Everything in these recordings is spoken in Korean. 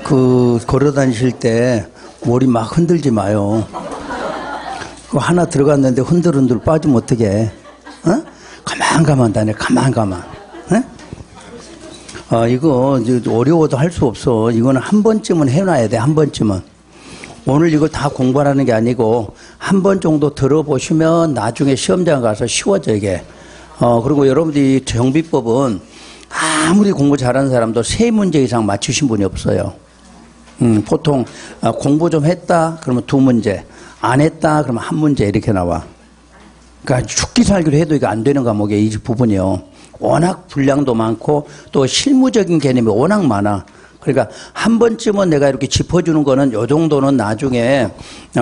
걸어 다니실 때 머리 막 흔들지 마요. 그거 하나 들어갔는데 흔들흔들 빠지면 어떡해? 어? 가만 다녀, 가만. 이거 어려워도 할 수 없어. 이거는 한 번쯤은 해놔야 돼, 한 번쯤은. 오늘 이거 다 공부하라는 게 아니고, 한 번 정도 들어보시면 나중에 시험장 가서 쉬워져, 이게. 그리고 여러분들이 정비법은 아무리 공부 잘하는 사람도 3문제 이상 맞추신 분이 없어요. 보통 공부 좀 했다, 그러면 2문제. 안 했다, 그러면 1문제 이렇게 나와. 그러니까 죽기 살기로 해도 이거 안 되는 과목이 이 부분이요. 워낙 분량도 많고 또 실무적인 개념이 워낙 많아. 그러니까 한 번쯤은 내가 이렇게 짚어주는 거는 요 정도는 나중에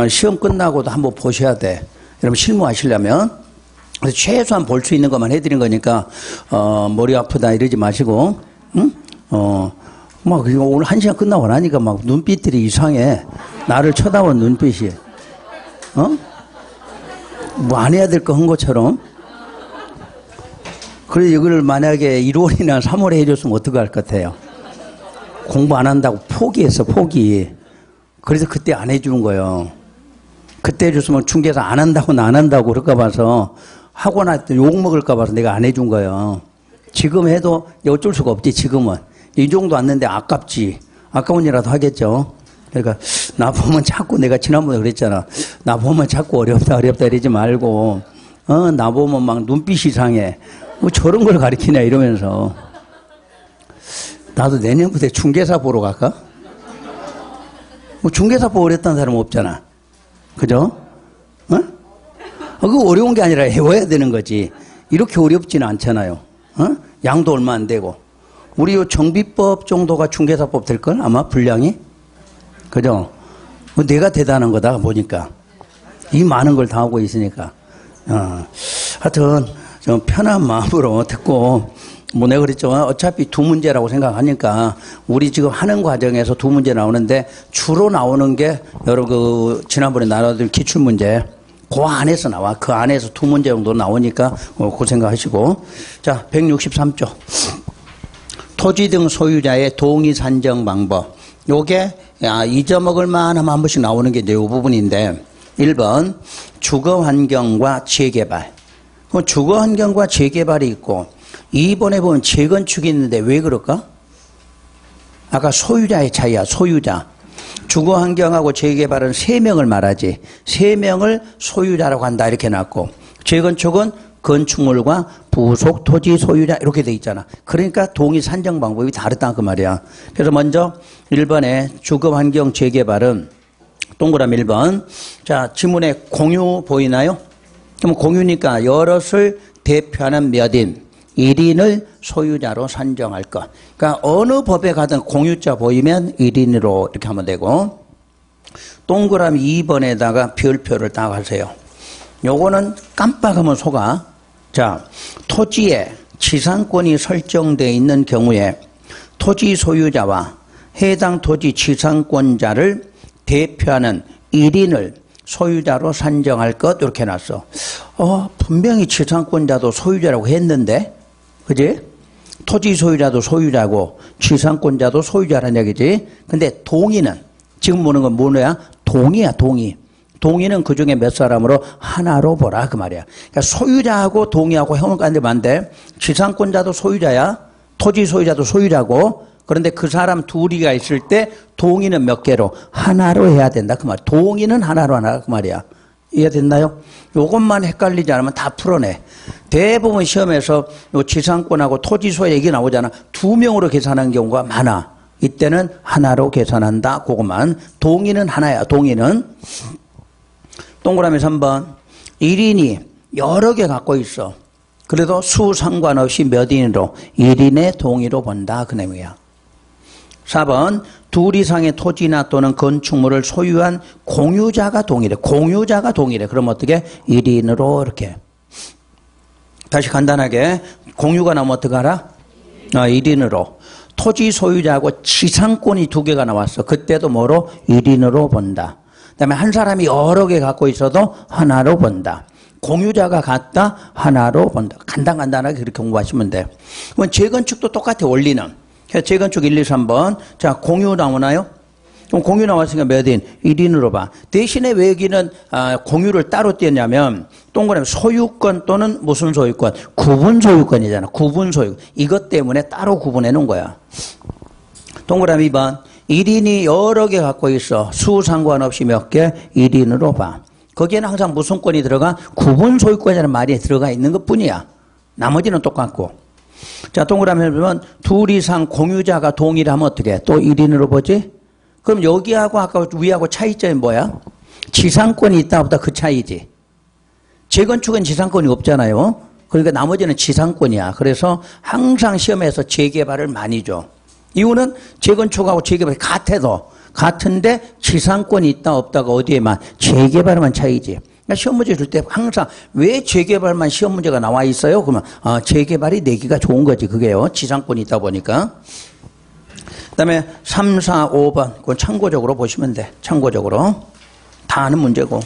시험 끝나고도 한번 보셔야 돼. 여러분 실무하시려면. 그래서 최소한 볼 수 있는 것만 해드린 거니까 머리 아프다 이러지 마시고, 응? 막 오늘 1시간 끝나고 나니까 막 눈빛들이 이상해. 나를 쳐다본 눈빛이. 뭐 안 해야 될 거 한 것처럼. 그래서 이걸 만약에 1월이나 3월에 해줬으면 어떡할 것 같아요? 공부 안 한다고 포기했어, 포기. 그래서 그때 안 해주는 거예요. 그때 해줬으면 중개사 안 한다고 나 안 한다고 그럴까 봐서 하고 나서 욕 먹을까 봐서 내가 안 해준 거예요. 지금 해도 어쩔 수가 없지, 지금은. 이 정도 왔는데 아깝지. 아까운이라도 하겠죠. 그러니까 나 보면 자꾸 내가 지난번에 그랬잖아. 나 보면 자꾸 어렵다 이러지 말고 나 보면 막 눈빛이 이상해. 뭐 저런 걸 가르치냐 이러면서. 나도 내년부터 중개사 보러 갈까? 뭐 중개사 보고 그랬다는 사람 없잖아. 그죠? 그거 어려운 게 아니라 해워야 되는 거지. 이렇게 어렵지는 않잖아요. 양도 얼마 안 되고. 우리 요 정비법 정도가 중개사법 될걸? 아마 분량이? 그죠? 내가 대단한 거다 보니까. 이 많은 걸 다 하고 있으니까. 하여튼 좀 편한 마음으로 듣고, 뭐 내가 그랬죠. 어차피 2문제라고 생각하니까 우리 지금 하는 과정에서 2문제 나오는데 주로 나오는 게 여러분 지난번에 나눠드린 기출문제. 그 안에서 나와. 그 안에서 2문제 정도 나오니까 그 생각하시고. 자, 163조. 토지 등 소유자의 동의 산정 방법. 요게 잊어먹을 만하면 한 번씩 나오는 게 이제 이 부분인데 1번 주거 환경과 재개발. 주거 환경과 재개발이 있고 2번에 보면 재건축이 있는데 왜 그럴까? 아까 소유자의 차이야. 소유자. 주거 환경하고 재개발은 3명을 말하지. 3명을 소유자라고 한다 이렇게 놨고 재건축은 건축물과 부속 토지 소유자 이렇게 돼 있잖아. 그러니까 동의 산정 방법이 다르다 그 말이야. 그래서 먼저 1번에 주거 환경 재개발은 동그라미 1번. 자, 지문에 공유 보이나요? 그럼 공유니까 여럿을 대표하는 몇 인, 1인을 소유자로 산정할 것. 그러니까 어느 법에 가든 공유자 보이면 1인으로 이렇게 하면 되고 동그라미 2번에다가 별표를 딱 하세요. 요거는 깜빡하면 속아. 자, 토지에 지상권이 설정되어 있는 경우에 토지 소유자와 해당 토지 지상권자를 대표하는 1인을 소유자로 산정할 것 이렇게 해놨어. 분명히 지상권자도 소유자라고 했는데 그지? 토지 소유자도 소유자고 지상권자도 소유자라는 얘기지. 근데 동의는 지금 보는 건 뭐냐? 동의야, 동의. 동의는 그 중에 몇 사람으로 하나로 보라 그 말이야. 그러니까 소유자하고 동의하고 해먹는데 만데 지상권자도 소유자야. 토지 소유자도 소유자고. 그런데 그 사람 둘이가 있을 때 동의는 몇 개로? 하나로 해야 된다 그 말. 동의는 하나로 하나 그 말이야. 이해됐나요? 요것만 헷갈리지 않으면 다 풀어내. 대부분 시험에서 요 지상권하고 토지 소유 얘기 나오잖아. 2명으로 계산하는 경우가 많아. 이때는 하나로 계산한다. 그것만. 동의는 하나야. 동의는. 동그라미 3번. 1인이 여러 개 갖고 있어. 그래도 수 상관없이 몇 인으로? 1인의 동의로 본다. 그 내용이야. 4번. 둘 이상의 토지나 또는 건축물을 소유한 공유자가 동의래. 공유자가 동의래. 그럼 어떻게? 1인으로 이렇게. 다시 간단하게. 공유가 나오면 어떡하라? 1인으로. 토지 소유자하고 지상권이 2개가 나왔어. 그때도 뭐로? 1인으로 본다. 그 다음에 한 사람이 여러 개 갖고 있어도 하나로 본다. 공유자가 같다? 하나로 본다. 간단하게 그렇게 공부하시면 돼. 그럼 재건축도 똑같아, 원리는. 재건축 1, 2, 3번. 자, 공유 나오나요? 그럼 공유 나왔으니까 몇 인? 1인으로 봐. 대신에 왜 여기는 공유를 따로 띄었냐면 동그라미 소유권 또는 무슨 소유권? 구분 소유권이잖아. 구분 소유권. 이것 때문에 따로 구분해 놓은 거야. 동그라미 2번. 1인이 여러 개 갖고 있어. 수 상관없이 몇 개? 1인으로 봐. 거기에는 항상 무슨 권이 들어가? 구분 소유권이라는 말이 들어가 있는 것 뿐이야. 나머지는 똑같고. 자, 동그라미 보면 둘 이상 공유자가 동일하면 어떻게 해? 또 1인으로 보지? 그럼 여기하고 아까 위하고 차이점이 뭐야? 지상권이 있다 없다 그 차이지. 재건축은 지상권이 없잖아요. 그러니까 나머지는 지상권이야. 그래서 항상 시험에서 재개발을 많이 줘. 이유는 재건축하고 재개발이 같아도 같은데 지상권이 있다 없다가 어디에만 재개발만 차이지. 그러니까 시험 문제 줄 때 항상 왜 재개발만 시험 문제가 나와 있어요? 그러면 재개발이 내기가 좋은 거지. 그게요. 지상권이 있다 보니까. 그다음에 3, 4, 5번 그건 참고적으로 보시면 돼. 참고적으로. 다 아는 문제고.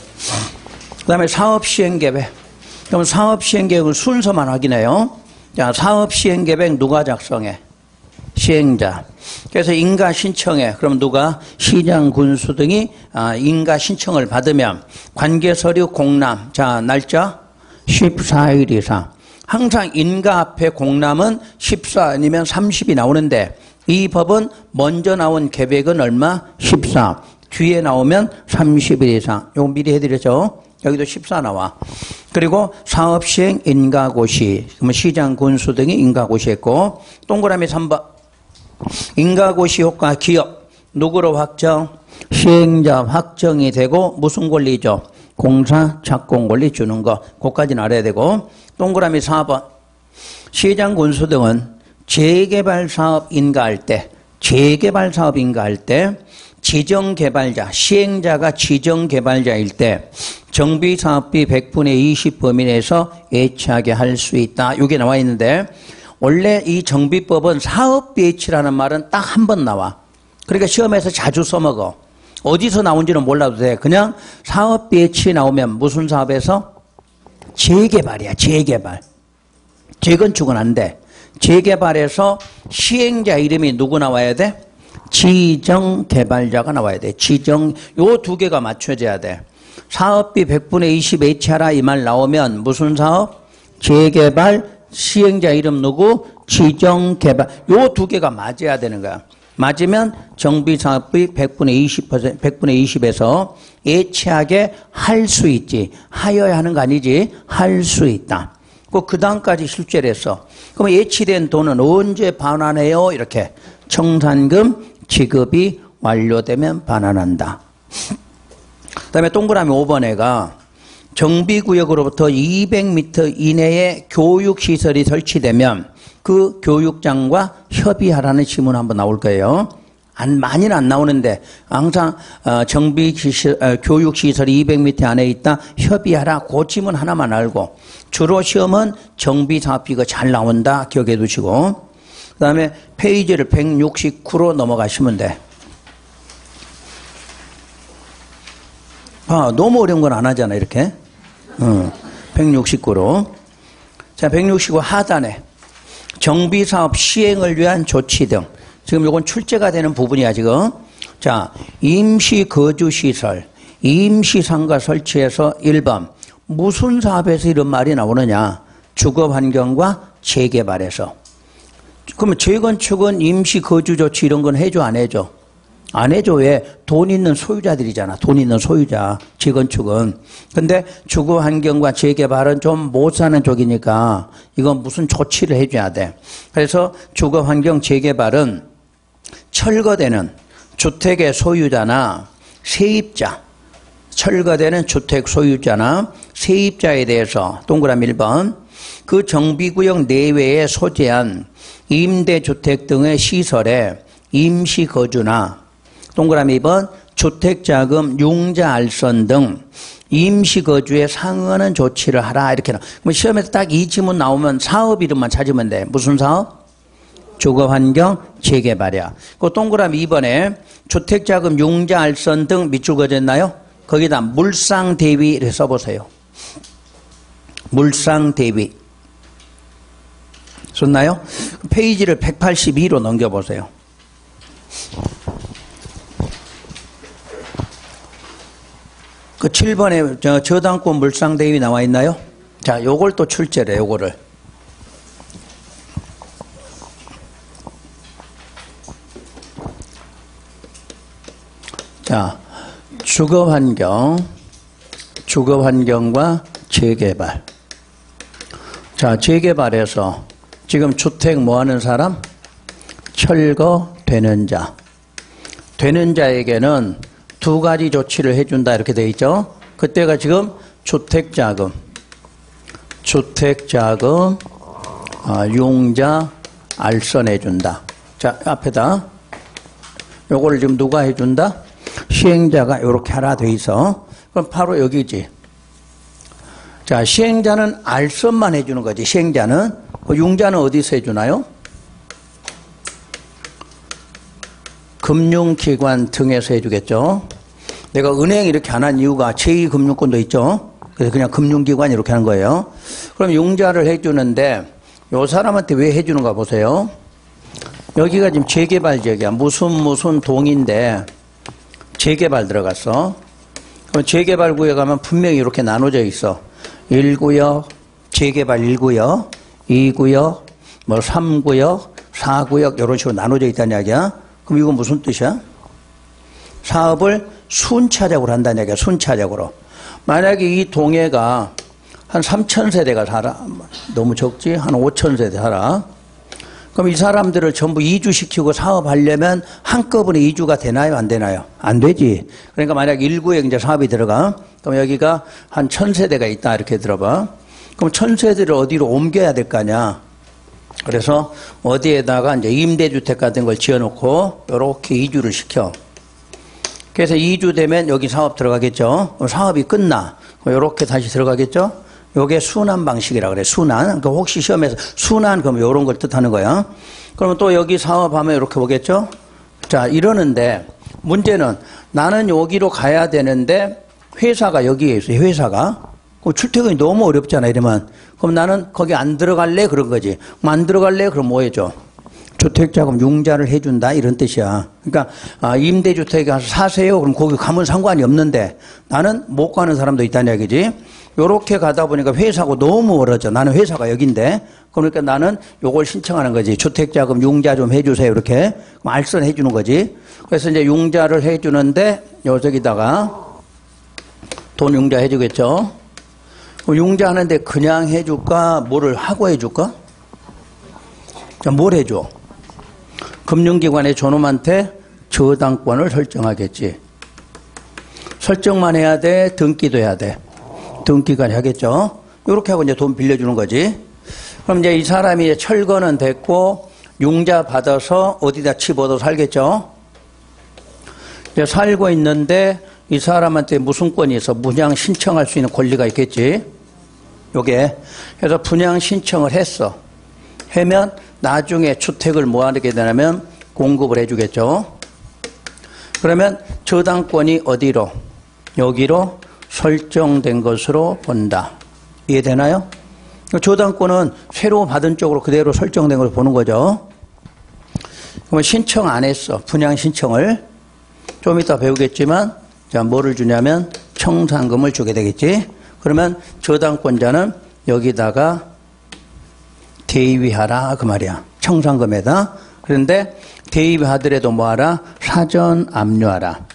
그다음에 사업시행계획. 그럼 사업시행계획을 순서만 확인해요. 자, 사업시행계획 누가 작성해? 시행자. 그래서 인가 신청해. 그럼 누가? 시장, 군수 등이 인가 신청을 받으면 관계서류 공람. 자, 날짜 14일 이상. 항상 인가 앞에 공람은 14 아니면 30이 나오는데 이 법은 먼저 나온 계획은 얼마? 14. 뒤에 나오면 30일 이상. 요거 미리 해드렸죠? 여기도 14 나와. 그리고 사업시행 인가고시. 그러면 시장, 군수 등이 인가고시했고 동그라미 3번. 인가고시 효과 기업. 누구로 확정? 시행자 확정이 되고 무슨 권리죠? 공사 착공 권리 주는 거. 그것까지는 알아야 되고 동그라미 4번. 시장, 군수 등은 재개발 사업 인가할 때 지정개발자, 시행자가 지정개발자일 때 정비사업비 100분의 20 범위 내에서 예치하게 할 수 있다. 이게 나와 있는데 원래 이 정비법은 사업비 예치라는 말은 딱 한 번 나와. 그러니까 시험에서 자주 써먹어. 어디서 나온지는 몰라도 돼. 그냥 사업비 예치 나오면 무슨 사업에서? 재개발이야. 재개발. 재건축은 안 돼. 재개발에서 시행자 이름이 누구 나와야 돼? 지정개발자가 나와야 돼. 지정, 요 두 개가 맞춰져야 돼. 사업비 100분의 20 예치하라 이 말 나오면 무슨 사업? 재개발, 시행자 이름 누구? 지정개발. 요 두 개가 맞아야 되는 거야. 맞으면 정비사업비 100분의 20%, 100분의 20에서 예치하게 할 수 있지. 하여야 하는 거 아니지. 할 수 있다. 그 다음까지 실제로 했어. 그럼 예치된 돈은 언제 반환해요? 이렇게. 청산금 지급이 완료되면 반환한다. 그 다음에 동그라미 5번에가 정비구역으로부터 200m 이내에 교육시설이 설치되면 그 교육장과 협의하라는 지문 한번 나올 거예요. 많이는 안 나오는데 항상 교육시설이 200m 안에 있다. 협의하라. 그 지문 하나만 알고 주로 시험은 정비사업비가 잘 나온다. 기억해 두시고 그 다음에 페이지를 169로 넘어가시면 돼. 너무 어려운 건 안 하잖아 이렇게. 169로. 자, 169 하단에 정비사업 시행을 위한 조치 등. 지금 요건 출제가 되는 부분이야 지금. 자, 임시거주시설, 임시상가 설치해서 1번. 무슨 사업에서 이런 말이 나오느냐? 주거환경과 재개발에서. 그러면 재건축은 임시거주조치 이런 건 해줘 안 해줘? 안 해줘. 왜? 돈 있는 소유자들이잖아. 돈 있는 소유자. 재건축은. 근데 주거환경과 재개발은 좀 못 사는 쪽이니까 이건 무슨 조치를 해줘야 돼. 그래서 주거환경 재개발은 철거되는 주택의 소유자나 세입자, 철거되는 주택 소유자나 세입자에 대해서 동그라미 1번 그 정비구역 내외에 소재한 임대주택 등의 시설에 임시거주나 동그라미 2번 주택자금 융자 알선 등 임시거주에 상응하는 조치를 하라 이렇게 나와. 그럼 시험에서 딱 이 지문 나오면 사업 이름만 찾으면 돼. 무슨 사업? 주거환경 재개발이야. 그 동그라미 2번에 주택자금 융자 알선 등 밑줄 그어졌나요? 거기다 물상 대비 이렇게 써보세요. 물상 대비. 썼나요? 페이지를 182로 넘겨보세요. 그 7번에 저당권 물상대입이 나와 있나요? 자, 요걸 또 출제래, 요거를. 자, 주거환경과 재개발. 자, 재개발에서 지금 주택 뭐 하는 사람? 철거되는 자. 되는 자에게는 두 가지 조치를 해준다 이렇게 돼 있죠. 그때가 지금 주택자금, 융자, 알선해준다. 자, 앞에다 요거를 지금 누가 해준다? 시행자가 이렇게 하나 돼 있어. 그럼 바로 여기지. 자, 시행자는 알선만 해주는 거지. 시행자는. 융자는 어디서 해주나요? 금융기관 등에서 해주겠죠. 내가 은행 이렇게 안 한 이유가 제2금융권도 있죠. 그래서 그냥 금융기관 이렇게 하는 거예요. 그럼 융자를 해주는데 요 사람한테 왜 해주는가 보세요. 여기가 지금 재개발 지역이야. 무슨 동인데 재개발 들어갔어. 그럼 재개발 구역에 가면 분명히 이렇게 나눠져 있어. 1구역, 재개발 1구역, 2구역, 뭐 3구역, 4구역 이런 식으로 나눠져 있다는 이야기야. 그럼 이건 무슨 뜻이야? 사업을 순차적으로 한다는 이야기야. 순차적으로. 만약에 이 동해가 한 3,000세대가 살아. 너무 적지? 한 5,000세대 살아. 그럼 이 사람들을 전부 이주시키고 사업하려면 한꺼번에 이주가 되나요? 안 되나요? 안 되지. 그러니까 만약 1구에 이제 사업이 들어가. 그럼 여기가 한 1,000세대가 있다. 이렇게 들어봐. 그럼 1,000세대를 어디로 옮겨야 될 거 아니야? 그래서 어디에다가 이제 임대주택 같은 걸 지어놓고 이렇게 이주를 시켜. 그래서 이주되면 여기 사업 들어가겠죠. 사업이 끝나. 이렇게 다시 들어가겠죠. 요게 순환 방식이라 그래. 순환. 그러니까 혹시 시험에서 순환 그러면 이런 걸 뜻하는 거야. 그러면 또 여기 사업하면 이렇게 오겠죠. 자, 이러는데 문제는 나는 여기로 가야 되는데 회사가 여기에 있어요. 회사가. 그럼 출퇴근이 너무 어렵잖아. 이러면. 그럼 나는 거기 안 들어갈래? 그런 거지. 그럼 안 들어갈래? 그럼 뭐 해줘? 주택자금 융자를 해준다. 이런 뜻이야. 그러니까 임대주택에 가서 사세요. 그럼 거기 가면 상관이 없는데 나는 못 가는 사람도 있다는 얘기지. 요렇게 가다 보니까 회사하고 너무 멀어져. 나는 회사가 여긴데. 그러니까 나는 요걸 신청하는 거지. 주택자금 융자 좀 해주세요. 이렇게. 그럼 알선 해주는 거지. 그래서 이제 융자를 해주는데 요저기다가 돈 융자 해주겠죠. 융자 하는데 그냥 해줄까? 뭐를 하고 해줄까? 자, 뭘 해줘? 금융기관의 저놈한테 저당권을 설정하겠지. 설정만 해야 돼? 등기도 해야 돼? 등기까지 하겠죠. 이렇게 하고 이제 돈 빌려주는 거지. 그럼 이제 이 사람이 철거는 됐고 융자 받아서 어디다 집어도 살겠죠. 이제 살고 있는데 이 사람한테 무슨 권이 있어? 분양 신청할 수 있는 권리가 있겠지. 요게. 그래서 분양 신청을 했어. 하면 나중에 주택을 뭐 하게 되냐면 공급을 해주겠죠. 그러면 저당권이 어디로? 여기로 설정된 것으로 본다. 이해되나요? 저당권은 새로 받은 쪽으로 그대로 설정된 걸 보는 거죠. 그러면 신청 안 했어. 분양 신청을. 좀 이따 배우겠지만, 자, 뭐를 주냐면 청산금을 주게 되겠지. 그러면 저당권자는 여기다가 대입하라 그 말이야. 청산금에다. 그런데 대입하더라도 뭐하라? 사전 압류하라.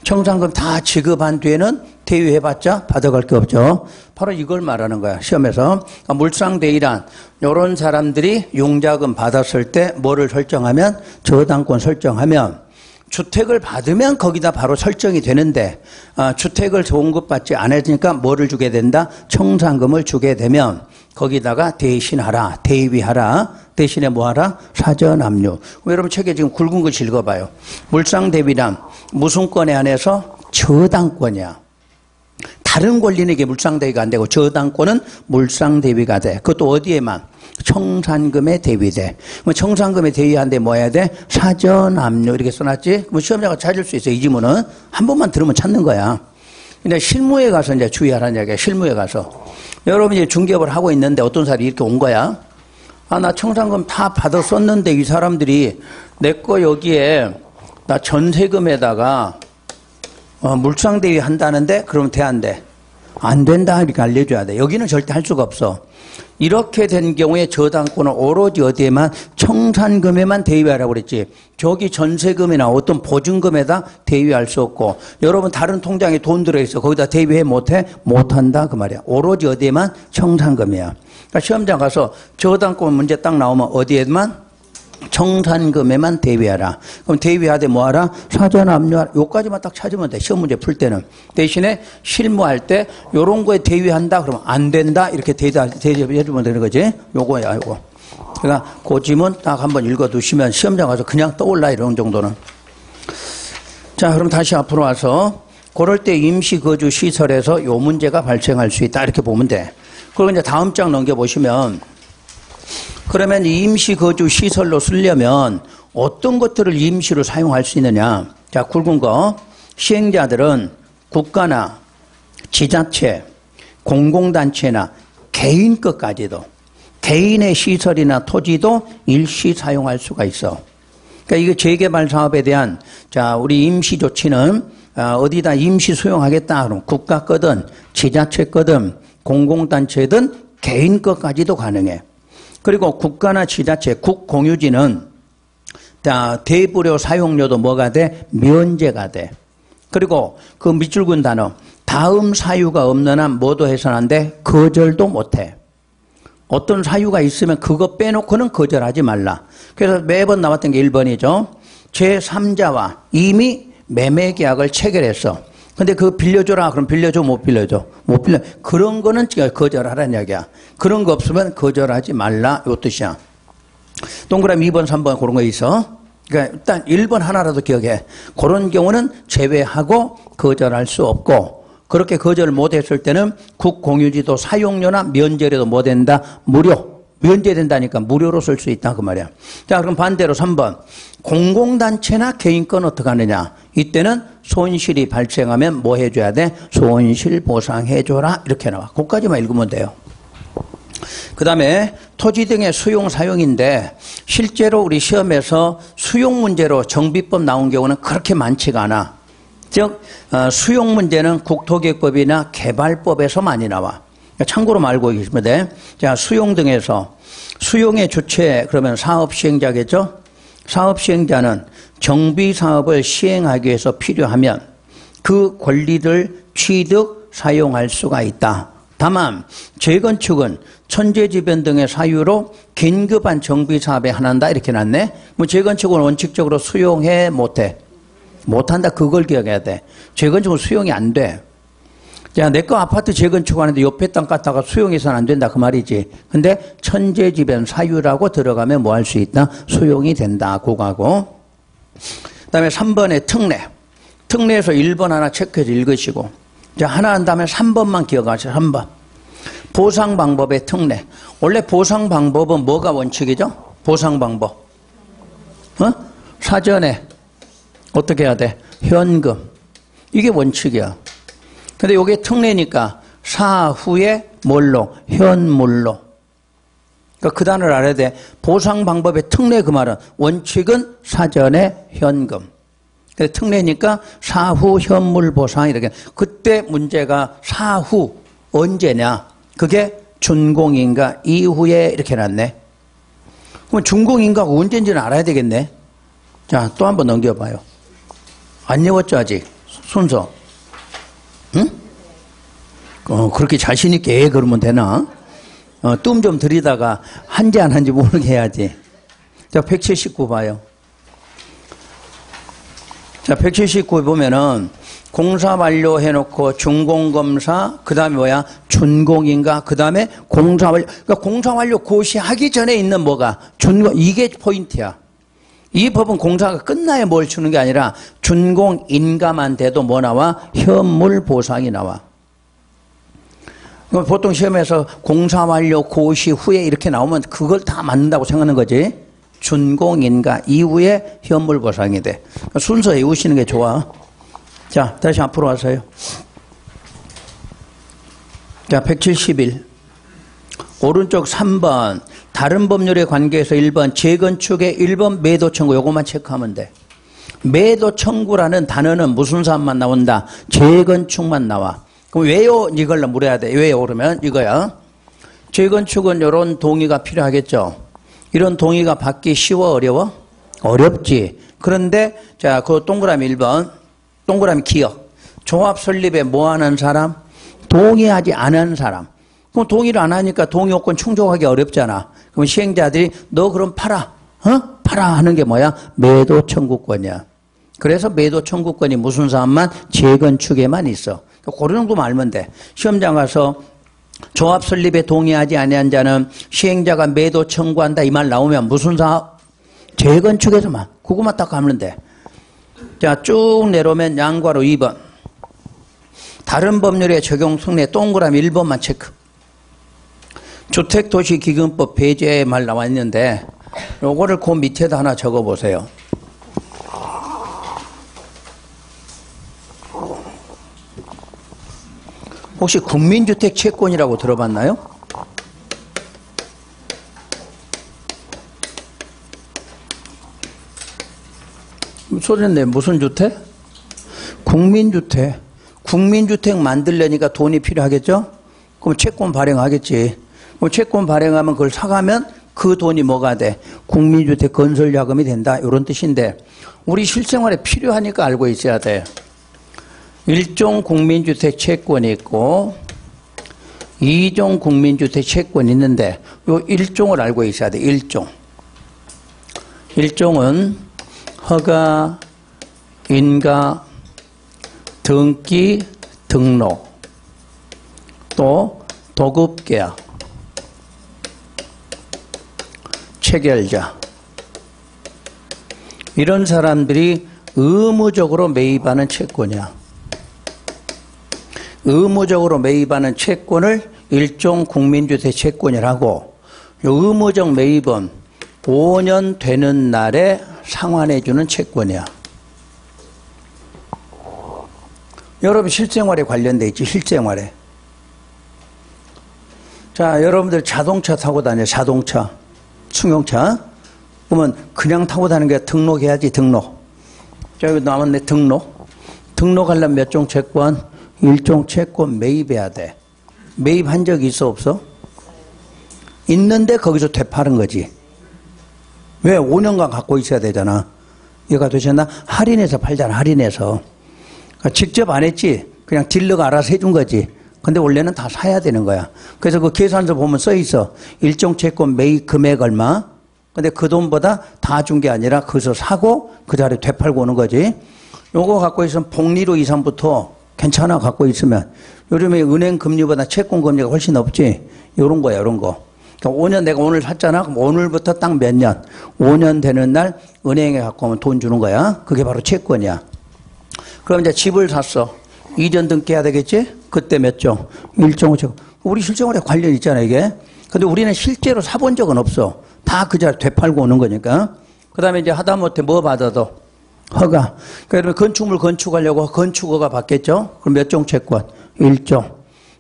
청산금 다 지급한 뒤에는 대위해봤자 받아갈 게 없죠. 바로 이걸 말하는 거야. 시험에서. 물상대위란 이런 사람들이 융자금 받았을 때 뭐를 설정하면 저당권 설정하면 주택을 받으면 거기다 바로 설정이 되는데 주택을 공급받지 않았으니까 뭐를 주게 된다? 청산금을 주게 되면 거기다가 대신하라. 대위하라. 대신에 뭐하라? 사전 압류. 여러분 책에 지금 굵은 거 읽어봐요. 물상대위란 무슨 권에 한해서 저당권이야. 다른 권리는 이게 물상대위가 안 되고 저당권은 물상대위가 돼. 그것도 어디에만? 청산금에 대위돼. 청산금에 대위한데 뭐 해야 돼? 사전 압류 이렇게 써놨지? 시험자가 찾을 수 있어. 이 지문은 한 번만 들으면 찾는 거야. 근데 실무에 가서 이제 주의하라는 이야기야. 실무에 가서 여러분이 이제 중개업을 하고 있는데 어떤 사람이 이렇게 온 거야. 나 청산금 다 받았었는데 이 사람들이 내 거 여기에 나 전세금에다가 물상대위 한다는데 그러면 돼, 안 돼? 안 된다 이렇게 알려줘야 돼. 여기는 절대 할 수가 없어. 이렇게 된 경우에 저당권은 오로지 어디에만 청산금에만 대위하라고 그랬지. 저기 전세금이나 어떤 보증금에다 대위할 수 없고 여러분 다른 통장에 돈 들어있어. 거기다 대위해 못해? 못한다 그 말이야. 오로지 어디에만 청산금이야. 그러니까 시험장 가서 저당권 문제 딱 나오면 어디에만? 청산금에만 대위하라. 그럼 대위하되 뭐하라? 사전 압류하라. 요까지만 딱 찾으면 돼. 시험 문제 풀 때는. 대신에 실무할 때 요런 거에 대위한다 그러면 안 된다 이렇게 대답해주면 되는 거지. 요거야 요거. 그러니까 그 지문 딱 한번 읽어두시면 시험장 가서 그냥 떠올라 이런 정도는. 자 그럼 다시 앞으로 와서 그럴 때 임시거주 시설에서 요 문제가 발생할 수 있다 이렇게 보면 돼. 그리고 이제 다음 장 넘겨보시면 그러면 임시거주 시설로 쓰려면 어떤 것들을 임시로 사용할 수 있느냐. 자, 굵은 거. 시행자들은 국가나 지자체, 공공단체나 개인 것까지도 개인의 시설이나 토지도 일시 사용할 수가 있어. 그러니까 이거 재개발 사업에 대한 자, 우리 임시 조치는 어디다 임시 수용하겠다. 그럼 국가 거든 지자체 거든 공공단체든 개인 것까지도 가능해. 그리고 국가나 지자체, 국공유지는 대부료 사용료도 뭐가 돼? 면제가 돼. 그리고 그 밑줄 긋은 단어 다음 사유가 없는 한 뭐도 해서는 안 돼? 거절도 못해. 어떤 사유가 있으면 그거 빼놓고는 거절하지 말라. 그래서 매번 나왔던 게 1번이죠. 제3자와 이미 매매계약을 체결했어. 근데 그거 빌려줘라. 그럼 빌려줘? 못 빌려줘? 못 빌려. 그런 거는 거절하라는 이야기야. 그런 거 없으면 거절하지 말라. 요 뜻이야. 동그라미 2번, 3번 그런 거 있어. 그러니까 일단 1번 하나라도 기억해. 그런 경우는 제외하고 거절할 수 없고 그렇게 거절을 못했을 때는 국공유지도 사용료나 면제료도 뭐 된다? 무료. 면제된다니까 무료로 쓸 수 있다 그 말이야. 자 그럼 반대로 3번 공공단체나 개인권 어떻게 하느냐. 이때는 손실이 발생하면 뭐 해줘야 돼? 손실 보상해줘라 이렇게 나와. 그것까지만 읽으면 돼요. 그 다음에 토지 등의 수용 사용인데 실제로 우리 시험에서 수용 문제로 정비법 나온 경우는 그렇게 많지가 않아. 즉 수용 문제는 국토기획법이나 개발법에서 많이 나와. 참고로 알고 계시면 돼. 자, 수용 등에서 수용의 주체 그러면 사업 시행자겠죠? 사업 시행자는 정비 사업을 시행하기 위해서 필요하면 그 권리를 취득 사용할 수가 있다. 다만 재건축은 천재지변 등의 사유로 긴급한 정비 사업에 한한다 이렇게 놨네. 뭐 재건축은 원칙적으로 수용해 못해? 못한다. 그걸 기억해야 돼. 재건축은 수용이 안 돼. 자, 내 거 아파트 재건축하는데 옆에 땅 갖다가 수용해서는 안 된다 그 말이지. 근데 천재지변 사유라고 들어가면 뭐 할 수 있다? 수용이 된다. 그거하고. 그 다음에 3번의 특례. 특례에서 1번 하나 체크해서 읽으시고. 자, 하나 한 다음에 3번만 기억하세요. 3번. 보상 방법의 특례. 원래 보상 방법은 뭐가 원칙이죠? 보상 방법. 사전에 어떻게 해야 돼? 현금. 이게 원칙이야. 근데 이게 특례니까 사후에 뭘로? 현물로. 그러니까 그 단어를 알아야 돼. 보상 방법의 특례 그 말은 원칙은 사전에 현금. 근데 특례니까 사후 현물 보상 이렇게. 그때 문제가 사후 언제냐? 그게 준공인가 이후에 이렇게 놨네. 그럼 준공인가가 언제인지는 알아야 되겠네. 자, 또 한번 넘겨봐요. 안 외웠죠 아직? 순서. 응? 그렇게 자신있게 그러면 되나? 뜸 좀 들이다가 한지 안 한지 모르게 해야지. 자, 179 봐요. 자, 179 보면은 공사 완료해놓고 준공검사, 그 다음에 뭐야? 준공인가? 그 다음에 공사 완료. 그러니까 공사 완료 고시하기 전에 있는 뭐가? 준공, 이게 포인트야. 이 법은 공사가 끝나야 뭘 주는 게 아니라 준공인가만 돼도 뭐 나와? 현물 보상이 나와. 보통 시험에서 공사 완료 고시 후에 이렇게 나오면 그걸 다 맞는다고 생각하는 거지. 준공인가 이후에 현물 보상이 돼. 순서 외우시는 게 좋아. 자, 다시 앞으로 와서요. 자, 171. 오른쪽 3번. 다른 법률에 관계해서 1번 재건축의 1번 매도 청구 요것만 체크하면 돼. 매도 청구라는 단어는 무슨 사업만 나온다? 재건축만 나와. 그럼 왜요? 이걸로 물어야 돼. 왜요? 그러면 이거야. 재건축은 이런 동의가 필요하겠죠. 이런 동의가 받기 쉬워? 어려워? 어렵지. 그런데 자, 그 동그라미 1번. 동그라미 기억. 조합 설립에 뭐 하는 사람? 동의하지 않은 사람. 그럼 동의를 안 하니까 동의요건 충족하기 어렵잖아. 그럼 시행자들이 너 그럼 팔아. 팔아 하는 게 뭐야? 매도 청구권이야. 그래서 매도 청구권이 무슨 사업만? 재건축에만 있어. 그 정도만 알면 돼. 시험장 가서 조합 설립에 동의하지 아니한 자는 시행자가 매도 청구한다 이 말 나오면 무슨 사업? 재건축에서만. 그거만 딱 하면 돼. 자, 쭉 내려오면 양괄호 2번. 다른 법률의 적용 성내 동그라미 1번만 체크. 주택도시기금법 배제 말 나와 있는데 요거를 그 밑에다 하나 적어 보세요. 혹시 국민주택 채권이라고 들어봤나요? 소리는 무슨 주택? 국민주택. 국민주택 만들려니까 돈이 필요하겠죠? 그럼 채권 발행하겠지. 그럼 채권 발행하면 그걸 사가면 그 돈이 뭐가 돼? 국민주택 건설자금이 된다. 이런 뜻인데 우리 실생활에 필요하니까 알고 있어야 돼. 일종 국민주택 채권이 있고 이종 국민주택 채권이 있는데 요 일종을 알고 있어야 돼. 일종. 일종은 허가, 인가, 등기, 등록, 또 도급계약, 체결자 이런 사람들이 의무적으로 매입하는 채권이야. 의무적으로 매입하는 채권을 일종 국민주택 채권이라고. 의무적 매입은 5년 되는 날에 상환해주는 채권이야. 여러분 실생활에 관련돼 있지. 실생활에. 자, 여러분들 자동차 타고 다녀. 자동차. 승용차. 그러면 그냥 타고 다니는 게 등록해야지. 등록. 자, 여기 나왔네. 등록. 등록하려면 몇 종 채권? 일종 채권 매입해야 돼. 매입한 적이 있어 없어? 있는데 거기서 되파는 거지. 왜? 5년간 갖고 있어야 되잖아. 이해가 되셨나? 할인해서 팔잖아. 할인해서. 그러니까 직접 안 했지. 그냥 딜러가 알아서 해준 거지. 근데 원래는 다 사야 되는 거야. 그래서 그 계산서 보면 써 있어. 일종 채권 매입 금액 얼마. 근데 그 돈보다 다 준 게 아니라 거기서 사고 그 자리에 되팔고 오는 거지. 요거 갖고 있으면 복리로 이상부터 괜찮아. 갖고 있으면. 요즘에 은행 금리보다 채권 금리가 훨씬 높지. 요런 거야. 요런 거. 그러니까 5년 내가 오늘 샀잖아. 그럼 오늘부터 딱 몇 년. 5년 되는 날 은행에 갖고 오면 돈 주는 거야. 그게 바로 채권이야. 그럼 이제 집을 샀어. 이전 등기해야 되겠지? 그때 몇 종? 일종 채권. 우리 실생활에 관련 있잖아 이게. 근데 우리는 실제로 사본 적은 없어. 다 그 자리에 되팔고 오는 거니까. 그 다음에 이제 하다못해 뭐 받아도 허가. 그러면 건축물 건축하려고 건축허가 받겠죠? 그럼 몇 종 채권? 일종.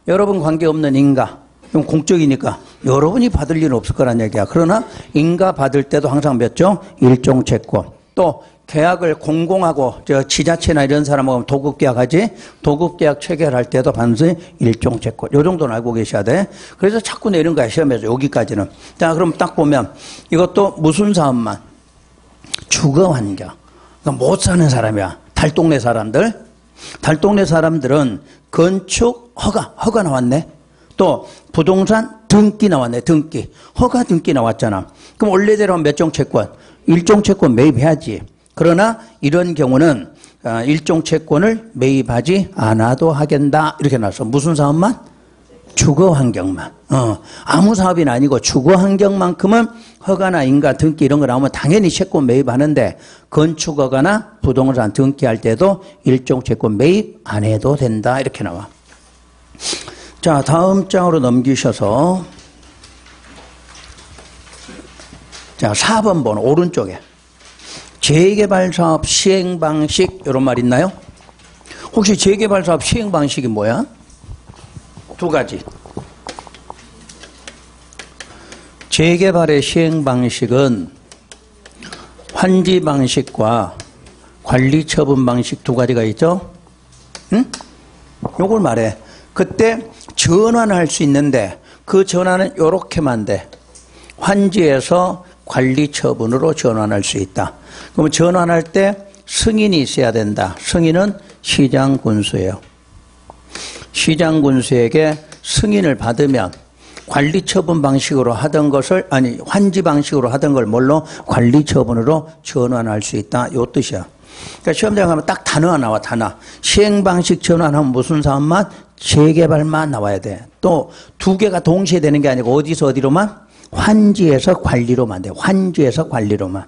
여러분 관계없는 인가. 이건 공적이니까 여러분이 받을 일은 없을 거란 얘기야. 그러나 인가 받을 때도 항상 몇 종? 일종 채권. 또 계약을 공공하고 저 지자체나 이런 사람하고 도급계약하지. 도급계약 체결할 때도 반드시 일종 채권. 요 정도는 알고 계셔야 돼. 그래서 자꾸 내는 거야 시험에서 여기까지는. 자, 그럼 딱 보면 이것도 무슨 사업만? 주거환경. 그러니까 못 사는 사람이야. 달동네 사람들. 달동네 사람들은 건축 허가 나왔네. 또 부동산 등기 나왔네. 등기. 허가 등기 나왔잖아. 그럼 원래대로 몇 종 채권? 일종 채권 매입해야지. 그러나 이런 경우는 일종 채권을 매입하지 않아도 하겠다. 이렇게 나왔어. 무슨 사업만? 주거환경만. 아무 사업이 아니고 주거환경만큼은 허가나 인가 등기 이런 거 나오면 당연히 채권 매입하는데 건축허가나 부동산 등기할 때도 일종 채권 매입 안 해도 된다. 이렇게 나와. 자, 다음 장으로 넘기셔서 자, 4번 번호 오른쪽에 재개발사업 시행방식 이런 말 있나요? 혹시 재개발사업 시행방식이 뭐야? 두 가지. 재개발의 시행방식은 환지방식과 관리 처분 방식 두 가지가 있죠. 응? 요걸 말해. 그때 전환할 수 있는데 그 전환은 요렇게만 돼. 환지에서 관리 처분으로 전환할 수 있다. 그러면 전환할 때 승인이 있어야 된다. 승인은 시장군수예요. 시장군수에게 승인을 받으면 관리 처분 방식으로 하던 것을 환지 방식으로 하던 걸 뭘로 관리 처분으로 전환할 수 있다. 요 뜻이야. 그러니까 시험장 가면 딱 단어가 나와. 단어. 시행 방식 전환하면 무슨 사업만? 재개발만 나와야 돼. 또 두 개가 동시에 되는 게 아니고 어디서 어디로만? 환지에서 관리로만 돼. 환지에서 관리로만.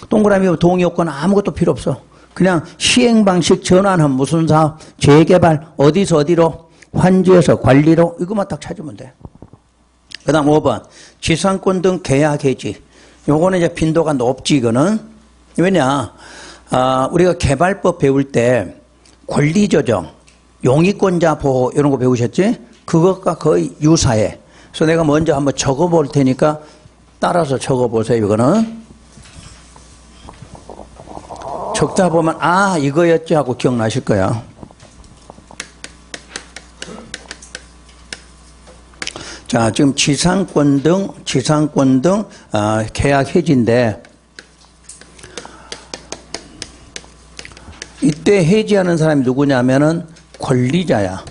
동그라미 동의 요건 아무것도 필요 없어. 그냥 시행 방식 전환하면 무슨 사업? 재개발 어디서 어디로? 환지에서 관리로. 이것만 딱 찾으면 돼. 그 다음 5번. 지상권 등 계약 해지. 요거는 이제 빈도가 높지, 이거는. 왜냐? 우리가 개발법 배울 때 권리 조정, 용의권자 보호 이런 거 배우셨지? 그것과 거의 유사해. 그래서 내가 먼저 한번 적어볼 테니까 따라서 적어보세요. 이거는. 적다 보면 이거였지 하고 기억나실 거야. 자, 지금 지상권 등 계약 해지인데 이때 해지하는 사람이 누구냐면은 권리자야.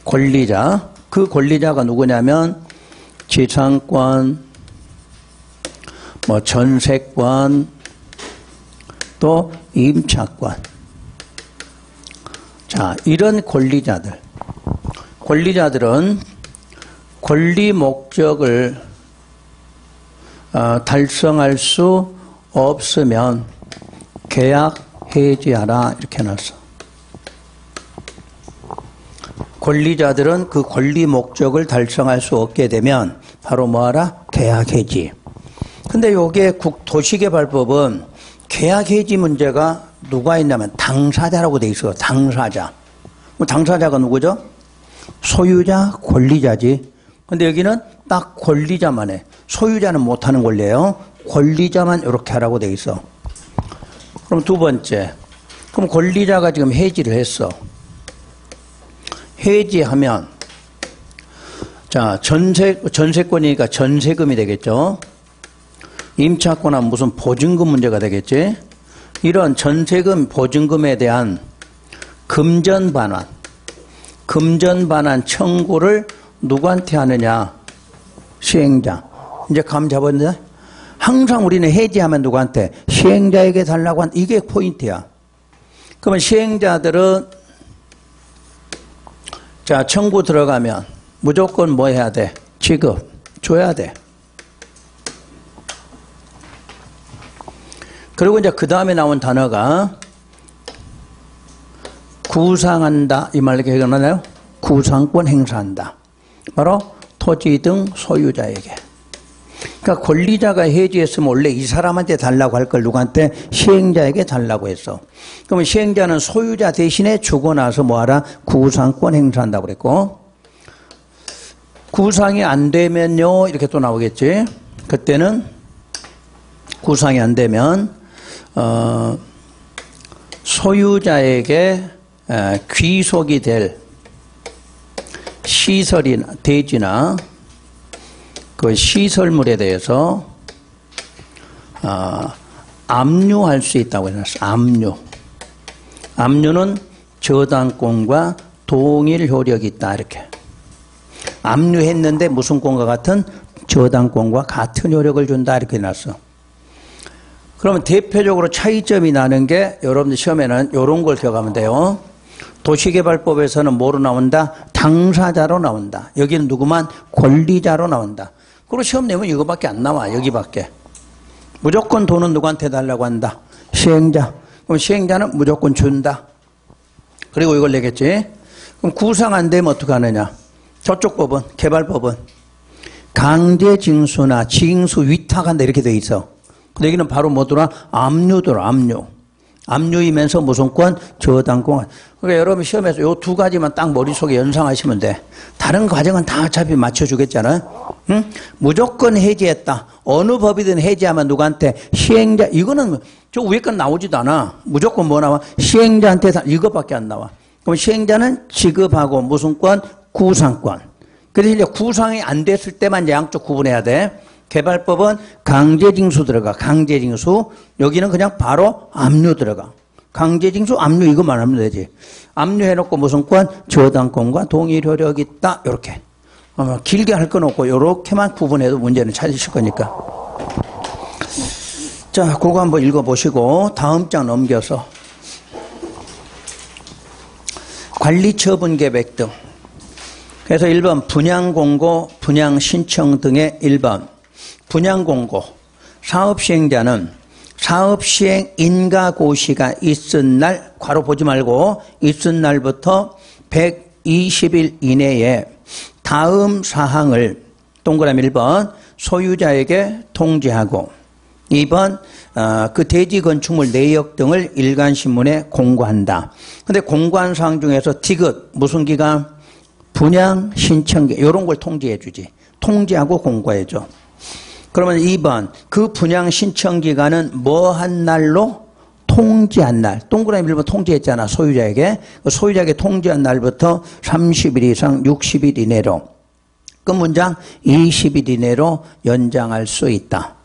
권리자. 그 권리자가 누구냐면 지상권, 전세권, 또 임차권. 자, 이런 권리자들은 권리 목적을 달성할 수 없으면 계약 해지하라 이렇게 해놨어. 권리자들은 그 권리 목적을 달성할 수 없게 되면 바로 뭐하라? 계약 해지. 근데 요게 도시개발법은 계약 해지 문제가 누가 있냐면 당사자라고 돼 있어. 당사자. 당사자가 누구죠? 소유자, 권리자지. 근데 여기는 딱 권리자만 해. 소유자는 못하는 권리예요. 권리자만 이렇게 하라고 돼 있어. 그럼 두 번째. 그럼 권리자가 지금 해지를 했어. 해지하면, 자, 전세권이니까 전세금이 되겠죠. 임차권은 무슨 보증금 문제가 되겠지. 이런 전세금, 보증금에 대한 금전 반환 청구를 누구한테 하느냐? 시행자. 이제 감 잡았는데? 항상 우리는 해지하면 누구한테? 시행자에게 달라고 한, 이게 포인트야. 그러면 시행자들은, 자, 청구 들어가면 무조건 뭐 해야 돼? 지급. 줘야 돼. 그리고 이제 그 다음에 나온 단어가 구상한다. 이 말 기억나나요? 구상권 행사한다. 바로 토지 등 소유자에게. 그러니까 권리자가 해지했으면 원래 이 사람한테 달라고 할 걸 누구한테? 시행자에게 달라고 했어. 그러면 시행자는 소유자 대신에 주고 나서 뭐하라? 구상권 행사한다고 그랬고, 구상이 안 되면요 이렇게 또 나오겠지. 그때는 구상이 안 되면 소유자에게 귀속이 될 시설이나 대지나 그 시설물에 대해서 압류할 수 있다고 해놨어. 압류는 저당권과 동일 효력이 있다 이렇게. 압류했는데 무슨 권과 같은? 저당권과 같은 효력을 준다 이렇게 해놨어. 그러면 대표적으로 차이점이 나는 게 여러분들 시험에는 이런 걸 기억하면 돼요. 도시개발법에서는 뭐로 나온다? 당사자로 나온다. 여기는 누구만? 권리자로 나온다. 그리고 시험 내면 이거밖에 안 나와. 여기밖에. 무조건 돈은 누구한테 달라고 한다? 시행자. 그럼 시행자는 무조건 준다. 그리고 이걸 내겠지. 그럼 구상 안 되면 어떻게 하느냐? 저쪽 법은, 개발법은 강제징수나 징수 위탁한다 이렇게 돼 있어. 근데 여기는 바로 뭐더라? 압류더라. 압류. 압류이면서 무슨 권? 저당권. 그러니까 여러분 시험에서 요 두 가지만 딱 머릿속에 연상하시면 돼. 다른 과정은 다 어차피 맞춰주겠잖아요. 응? 무조건 해지했다. 어느 법이든 해지하면 누구한테? 시행자. 이거는 저 위에 건 나오지도 않아. 무조건 뭐 나와? 시행자한테 이것밖에 안 나와. 그럼 시행자는 지급하고 무슨 권? 구상권. 그래서 이제 구상이 안 됐을 때만 양쪽 구분해야 돼. 개발법은 강제징수 들어가. 강제징수. 여기는 그냥 바로 압류 들어가. 강제징수, 압류 이것만 하면 되지. 압류해놓고 무슨 권? 저당권과 동일 효력이 있다. 이렇게. 길게 할 건 없고 이렇게만 구분해도 문제는 찾으실 거니까. 자, 그거 한번 읽어보시고 다음 장 넘겨서 관리처분 계획 등. 그래서 1번 분양공고, 분양신청 등의 1번 분양공고. 사업시행자는 사업시행 인가고시가 있은 날, 괄호 보지 말고 있은 날부터 120일 이내에 다음 사항을 동그라미 1번 소유자에게 통지하고 2번 그 대지 건축물 내역 등을 일간신문에 공고한다. 근데 공고한 사항 중에서 디귿 무슨 기간? 분양 신청기 이런 걸 통지해 주지. 통지하고 공고해 줘. 그러면 2번 그 분양 신청 기간은 뭐 한 날로? 통지한 날. 동그라미 1번 통지했잖아. 소유자에게. 소유자에게 통지한 날부터 30일 이상 60일 이내로. 끝 문장 20일 이내로 연장할 수 있다.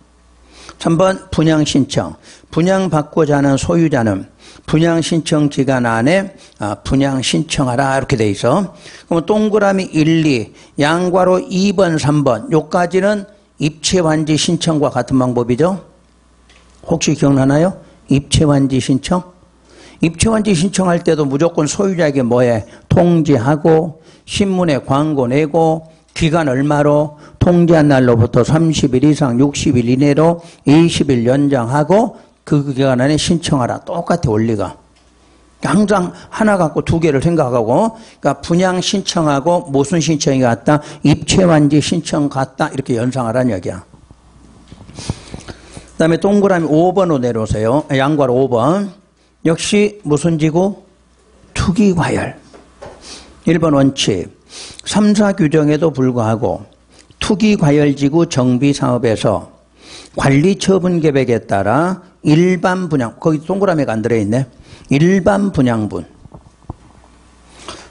3번 분양 신청. 분양받고자 하는 소유자는 분양 신청 기간 안에 분양 신청하라 이렇게 돼 있어. 그럼 동그라미 1, 2, 양괄호 2번, 3번 요까지는 입체완지 신청과 같은 방법이죠. 혹시 기억나나요? 입체완지 신청? 입체완지 신청할 때도 무조건 소유자에게 뭐해? 통지하고 신문에 광고 내고 기간 얼마로? 통지한 날로부터 30일 이상 60일 이내로 20일 연장하고 그 기간 안에 신청하라. 똑같아 원리가. 항상 하나 갖고 두 개를 생각하고 그러니까 분양 신청하고 무슨 신청이 같다? 입체완지 신청 같다. 이렇게 연상하라는 얘기야. 그 다음에 동그라미 5번으로 내려오세요. 양괄호 5번. 역시 무슨 지구? 투기과열. 1번 원칙. 3사 규정에도 불구하고 투기과열지구 정비사업에서 관리처분 계획에 따라 일반 분양, 거기 동그라미가 안 들어있네. 일반 분양분.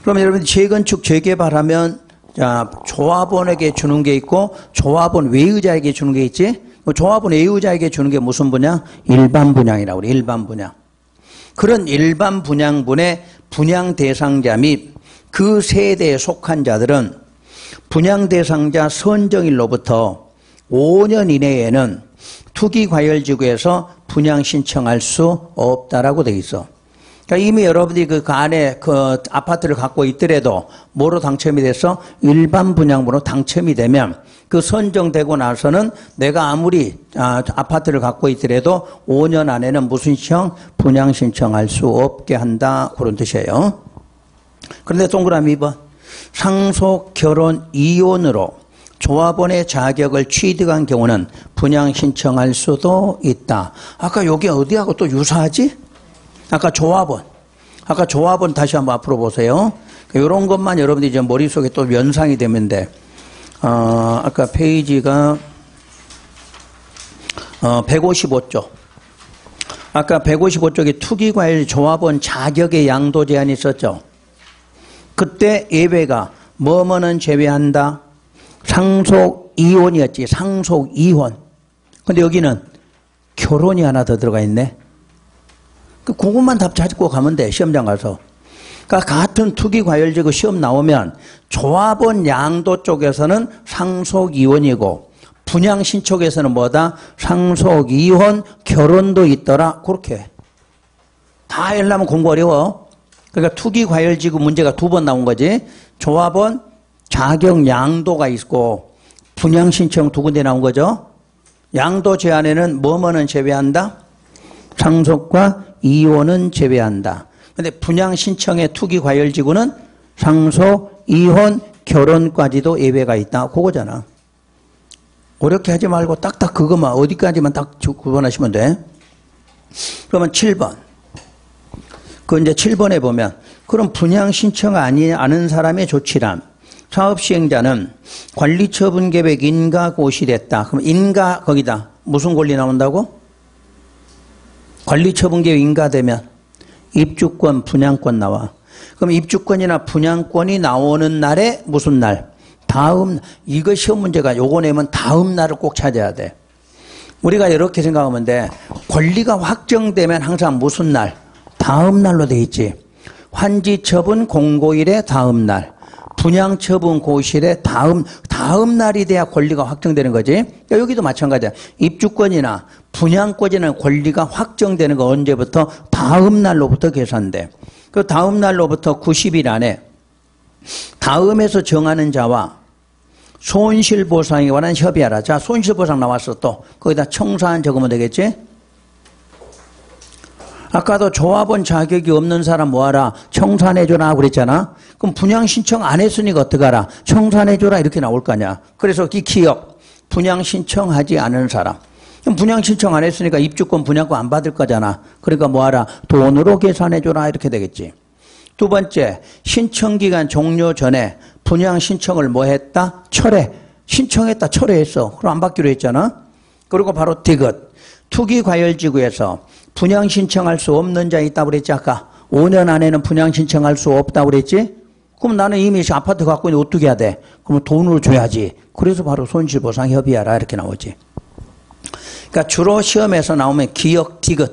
그러면 여러분 재건축 재개발하면 자 조합원에게 주는 게 있고 조합원 외의자에게 주는 게 있지. 조합원 외의자에게 주는 게 무슨 분양? 일반 분양이라고 그래. 일반 분양. 그런 일반 분양분의 분양 대상자 및 그 세대에 속한 자들은 분양 대상자 선정일로부터 5년 이내에는 투기과열지구에서 분양 신청할 수 없다라고 돼 있어. 그러니까 이미 여러분들이 그 안에 그 아파트를 갖고 있더라도 뭐로 당첨이 됐어? 일반 분양으로 당첨이 되면 그 선정되고 나서는 내가 아무리 아파트를 갖고 있더라도 5년 안에는 무슨 신청? 분양 신청할 수 없게 한다. 그런 뜻이에요. 그런데 동그라미 2번. 상속, 결혼, 이혼으로 조합원의 자격을 취득한 경우는 분양 신청할 수도 있다. 아까 여기 어디하고 또 유사하지? 아까 조합원. 아까 조합원 다시 한번 앞으로 보세요. 이런 것만 여러분들이 이제 머릿속에 또 연상이 되면 돼. 아까 페이지가 155쪽. 아까 155쪽에 투기과열 조합원 자격의 양도 제한이 있었죠. 그때 예외가 뭐뭐는 제외한다. 상속 이혼이었지. 상속 이혼. 근데 여기는 결혼이 하나 더 들어가 있네. 그것만 답 찾고 가면 돼. 시험장 가서. 그러니까 같은 투기과열지구 시험 나오면 조합원 양도 쪽에서는 상속 이혼이고 분양신 쪽에서는 뭐다? 상속 이혼, 결혼도 있더라. 그렇게. 다 하려면 공부 어려워. 그러니까 투기과열지구 문제가 두 번 나온 거지. 조합원 자격 양도가 있고 분양신청 두 군데 나온 거죠. 양도 제한에는 뭐뭐는 제외한다. 상속과 이혼은 제외한다. 그런데 분양신청의 투기과열지구는 상속, 이혼, 결혼까지도 예외가 있다. 그거잖아. 어렵게 하지 말고 딱딱 그것만 어디까지만 딱 구분하시면 돼. 그러면 7번. 그 이제 7번에 보면 그럼 분양 신청 아는 사람의 조치란 사업시행자는 관리처분계획 인가 고시됐다. 그럼 인가 거기다 무슨 권리 나온다고? 관리처분계획 인가되면 입주권, 분양권 나와. 그럼 입주권이나 분양권이 나오는 날에 무슨 날? 다음, 이거 시험 문제가 요거 내면 다음 날을 꼭 찾아야 돼. 우리가 이렇게 생각하면 돼. 권리가 확정되면 항상 무슨 날? 다음 날로 돼 있지. 환지처분 공고일의 다음 날. 분양처분 고시일의 다음 날이 돼야 권리가 확정되는 거지. 여기도 마찬가지야. 입주권이나 분양권이나 권리가 확정되는 거 언제부터? 다음 날로부터 계산돼. 그 다음 날로부터 90일 안에 다음에서 정하는 자와 손실보상에 관한 협의하라. 자, 손실보상 나왔어 또. 거기다 청사한 적으면 되겠지? 아까도 조합원 자격이 없는 사람 뭐하라? 청산해줘라 그랬잖아. 그럼 분양 신청 안 했으니까 어떡하라? 청산해줘라 이렇게 나올 거 아니야. 그래서 이 기업 분양 신청하지 않은 사람. 그럼 분양 신청 안 했으니까 입주권 분양권 안 받을 거잖아. 그러니까 뭐하라? 돈으로 계산해줘라 이렇게 되겠지. 두 번째, 신청기간 종료 전에 분양 신청을 뭐 했다? 철회. 신청했다 철회했어. 그럼 안 받기로 했잖아. 그리고 바로 디귿. 투기과열지구에서 분양 신청할 수 없는 자 있다고 그랬지 아까. 5년 안에는 분양 신청할 수 없다고 그랬지. 그럼 나는 이미 아파트 갖고 있는데 어떻게 해야 돼? 그러면 돈으로 줘야지. 그래서 바로 손실보상 협의하라 이렇게 나오지. 그러니까 주로 시험에서 나오면 기역 디귿.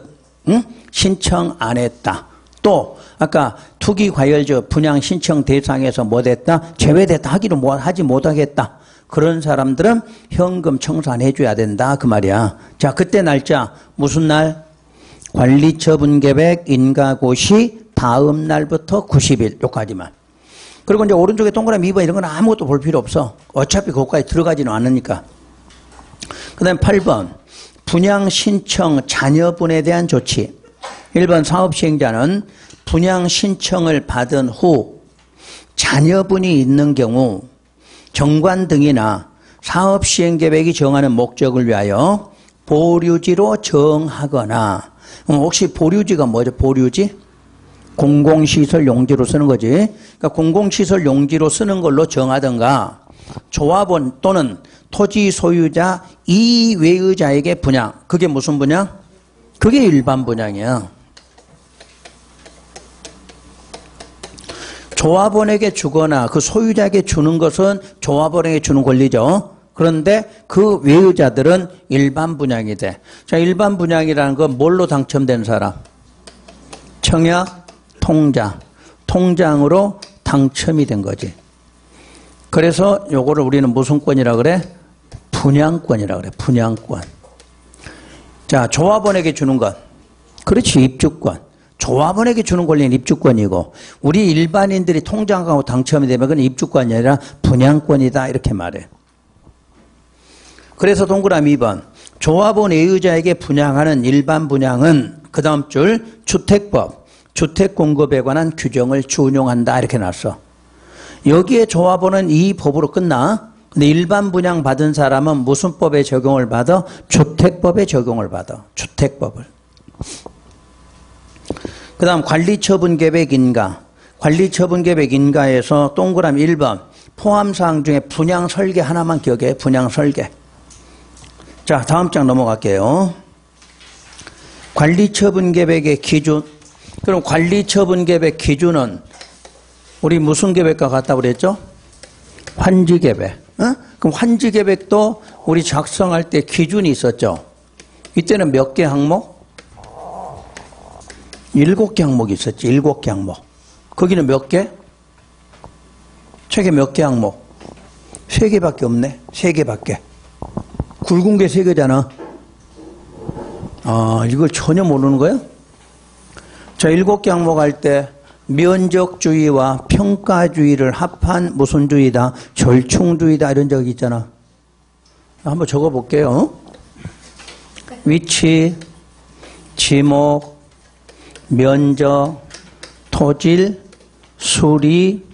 응? 신청 안 했다. 또 아까 투기과열지 분양 신청 대상에서 뭐 됐다? 제외됐다. 하기로 하지 못하겠다. 그런 사람들은 현금 청산해 줘야 된다 그 말이야. 자, 그때 날짜 무슨 날? 관리처분계획 인가고시 다음 날부터 90일 요까지만. 그리고 이제 오른쪽에 동그라미 2번 이런 건 아무것도 볼 필요 없어. 어차피 그것까지 들어가지는 않으니까. 그 다음에 8번 분양 신청 자녀분에 대한 조치. 1번 사업시행자는 분양 신청을 받은 후 자녀분이 있는 경우 정관 등이나 사업시행계획이 정하는 목적을 위하여 보류지로 정하거나. 혹시 보류지가 뭐죠? 보류지? 공공시설 용지로 쓰는 거지. 그러니까 공공시설 용지로 쓰는 걸로 정하든가 조합원 또는 토지 소유자 이외의 자에게 분양. 그게 무슨 분양? 그게 일반 분양이야. 조합원에게 주거나 그 소유자에게 주는 것은 조합원에게 주는 권리죠. 그런데 그 외의 자들은 일반 분양이 돼. 자, 일반 분양이라는 건 뭘로 당첨된 사람? 청약, 통장. 통장으로 당첨이 된 거지. 그래서 요거를 우리는 무슨 권이라 그래? 분양권이라 그래. 분양권. 자, 조합원에게 주는 것. 그렇지, 입주권. 조합원에게 주는 권리는 입주권이고 우리 일반인들이 통장하고 당첨이 되면 그건 입주권이 아니라 분양권이다 이렇게 말해. 그래서 동그라미 2번 조합원 외의자에게 분양하는 일반 분양은 그 다음 줄 주택법, 주택공급에 관한 규정을 준용한다 이렇게 놨어. 여기에 조합원은 이 법으로 끝나. 근데 일반 분양 받은 사람은 무슨 법에 적용을 받아? 주택법에 적용을 받아. 주택법을. 그 다음 관리처분계획 인가. 관리처분계획 인가에서 동그라미 1번 포함사항 중에 분양 설계 하나만 기억해. 분양 설계. 자, 다음 장 넘어갈게요. 관리처분계획의 기준. 그럼 관리처분계획 기준은 우리 무슨 계획과 같다고 그랬죠? 환지계획. 어? 그럼 환지계획도 우리 작성할 때 기준이 있었죠. 이때는 몇 개 항목? 7개 항목이 있었지. 7개 항목. 거기는 몇 개? 책에 몇 개 항목? 3개밖에 없네. 3개밖에. 굵은 게 3개잖아. 아, 이걸 전혀 모르는 거야? 자, 7개 항목 할 때 면적주의와 평가주의를 합한 무슨 주의다? 절충주의다 이런 적이 있잖아. 한번 적어볼게요. 위치, 지목, 면적, 토질, 수리,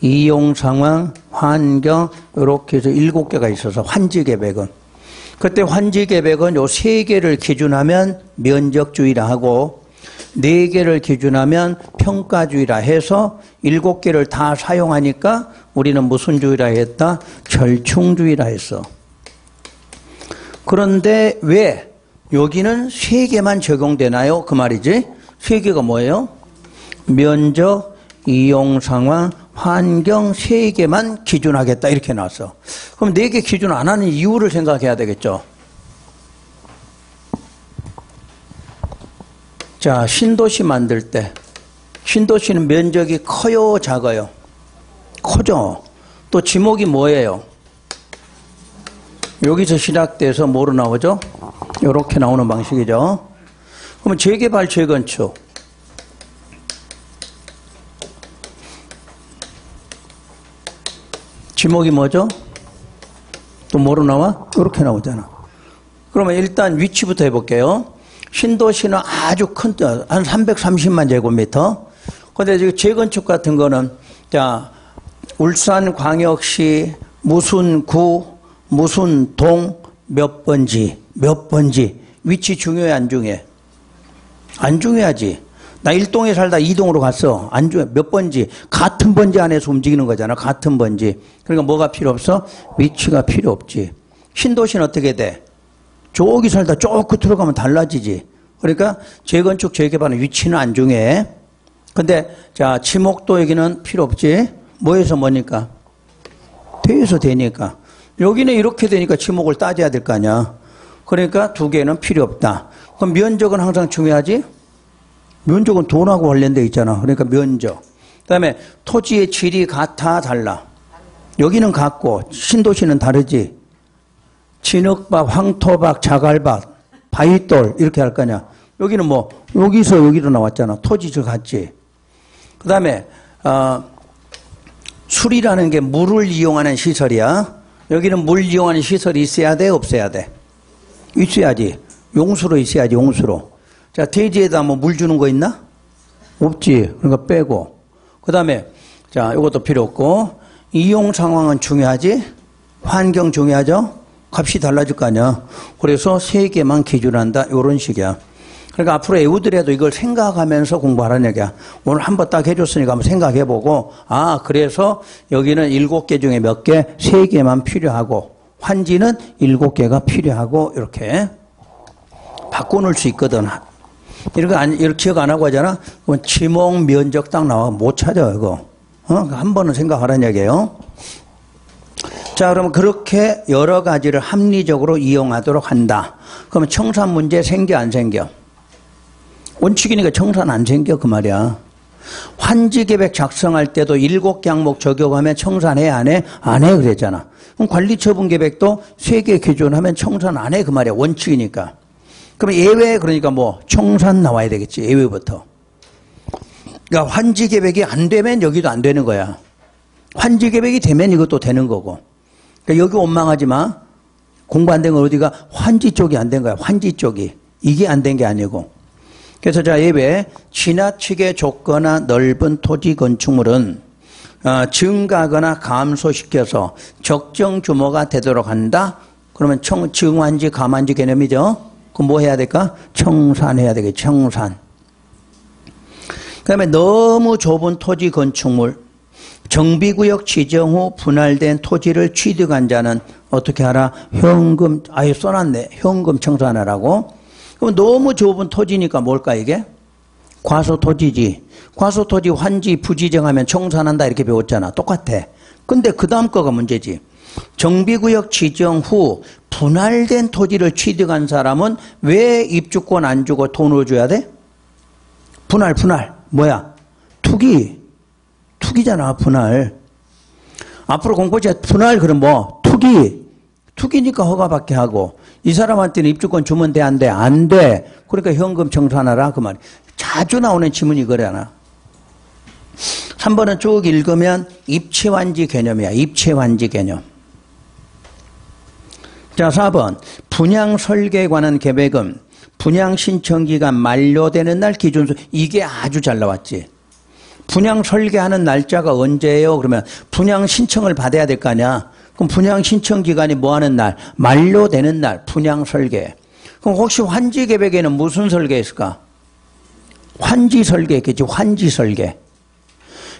이용상황, 환경 이렇게 해서 7개가 있어서 환지계획은. 그때 환지계획은 요 3개를 기준하면 면적주의라 하고 4개를 기준하면 평가주의라 해서 7개를 다 사용하니까 우리는 무슨 주의라 했다? 절충주의라 했어. 그런데 왜 여기는 3개만 적용되나요? 그 말이지. 3개가 뭐예요? 면적, 이용상황, 환경 3개만 기준하겠다 이렇게 나왔어. 그럼 4개 기준 안 하는 이유를 생각해야 되겠죠. 자, 신도시 만들 때 신도시는 면적이 커요, 작아요? 커죠. 또 지목이 뭐예요? 여기서 시작돼서 뭐로 나오죠? 이렇게 나오는 방식이죠. 그러면 재개발, 재건축. 지목이 뭐죠? 또 뭐로 나와? 이렇게 나오잖아. 그러면 일단 위치부터 해볼게요. 신도시는 아주 큰, 한 330만 제곱미터. 근데 지금 재건축 같은 거는, 자, 울산광역시 무슨 구, 무슨 동, 몇 번지, 위치 중요해, 안 중요해? 안 중요하지. 나 1동에 살다 2동으로 갔어. 안 중요해. 몇 번지. 같은 번지 안에서 움직이는 거잖아. 같은 번지. 그러니까 뭐가 필요 없어? 위치가 필요 없지. 신도시는 어떻게 돼? 저기 살다 저 끝으로 가면 달라지지. 그러니까 재건축, 재개발은 위치는 안 중요해. 근데 자, 지목도 여기는 필요 없지. 뭐에서 뭐니까? 돼서 되니까. 여기는 이렇게 되니까 지목을 따져야 될 거 아니야. 그러니까 2개는 필요 없다. 그럼 면적은 항상 중요하지? 면적은 돈하고 관련되어 있잖아. 그러니까 면적. 그 다음에 토지의 질이 같아, 달라? 여기는 같고 신도시는 다르지. 진흙밥, 황토박, 자갈밥, 바위돌 이렇게 할 거냐. 여기는 뭐 여기서 여기로 나왔잖아. 토지저 같지. 그 다음에 술이라는 게 물을 이용하는 시설이야. 여기는 물 이용하는 시설이 있어야 돼, 없어야 돼? 있어야지. 용수로 있어야지, 용수로. 자, 대지에다 뭐 물 주는 거 있나? 없지. 그러니까 빼고. 그 다음에 자, 이것도 필요 없고. 이용 상황은 중요하지? 환경 중요하죠? 값이 달라질 거 아니야. 그래서 3개만 기준한다. 이런 식이야. 그러니까 앞으로 애우들에도 이걸 생각하면서 공부하라는 얘기야. 오늘 한번 딱 해줬으니까 한번 생각해보고, 아, 그래서 여기는 7개 중에 몇 개? 3개만 필요하고, 환지는 7개가 필요하고, 이렇게 바꿔놓을 수 있거든. 이렇게 기억 안 하고 하잖아? 그럼 지목, 면적 딱 나와. 못 찾아, 이거. 한 번은 생각하라는 얘기예요. 자, 그러면 그렇게 여러 가지를 합리적으로 이용하도록 한다. 그러면 청산 문제 생겨, 안 생겨? 원칙이니까 청산 안 생겨, 그 말이야. 환지계획 작성할 때도 7개 항목 적용하면 청산해, 안 해? 안 해, 그랬잖아. 그럼 관리처분계획도 3개 기준하면 청산 안 해, 그 말이야. 원칙이니까. 그럼 예외, 그러니까 뭐, 청산 나와야 되겠지, 예외부터. 그러니까 환지계획이 안 되면 여기도 안 되는 거야. 환지계획이 되면 이것도 되는 거고. 그러니까 여기 원망하지 마. 공부 안 된 건 어디가? 환지 쪽이 안 된 거야. 환지 쪽이. 이게 안 된 게 아니고. 그래서 자, 예외. 지나치게 좁거나 넓은 토지 건축물은 증가하거나 감소시켜서 적정 규모가 되도록 한다. 그러면 증환지, 감환지 개념이죠. 그럼 뭐 해야 될까? 청산해야 되겠지. 청산. 그 다음에 너무 좁은 토지 건축물. 정비구역 지정 후 분할된 토지를 취득한 자는 어떻게 하라? 현금, 아예 써놨네. 현금 청산하라고. 그럼 너무 좁은 토지니까 뭘까 이게? 과소토지지. 과소토지 환지 부지정하면 청산한다 이렇게 배웠잖아. 똑같아. 근데 그 다음 거가 문제지. 정비구역 지정 후 분할된 토지를 취득한 사람은 왜 입주권 안 주고 돈을 줘야 돼? 분할. 뭐야? 투기잖아, 분할. 앞으로 공부자 분할, 그럼 뭐? 투기니까 허가받게 하고, 이 사람한테는 입주권 주면 돼, 안 돼? 안 돼. 그러니까 현금 청산하라, 그 말. 자주 나오는 지문이 이거잖아. 3번은 쭉 읽으면 입체환지 개념이야, 입체환지 개념. 자, 4번. 분양 설계에 관한 계획은 분양 신청 기간 만료되는 날 기준수. 이게 아주 잘 나왔지. 분양 설계하는 날짜가 언제예요? 그러면 분양 신청을 받아야 될 거 아니야. 그럼 분양 신청 기간이 뭐 하는 날? 만료되는 날. 분양 설계. 그럼 혹시 환지 계획에는 무슨 설계였을까? 환지 설계겠지, 환지 설계.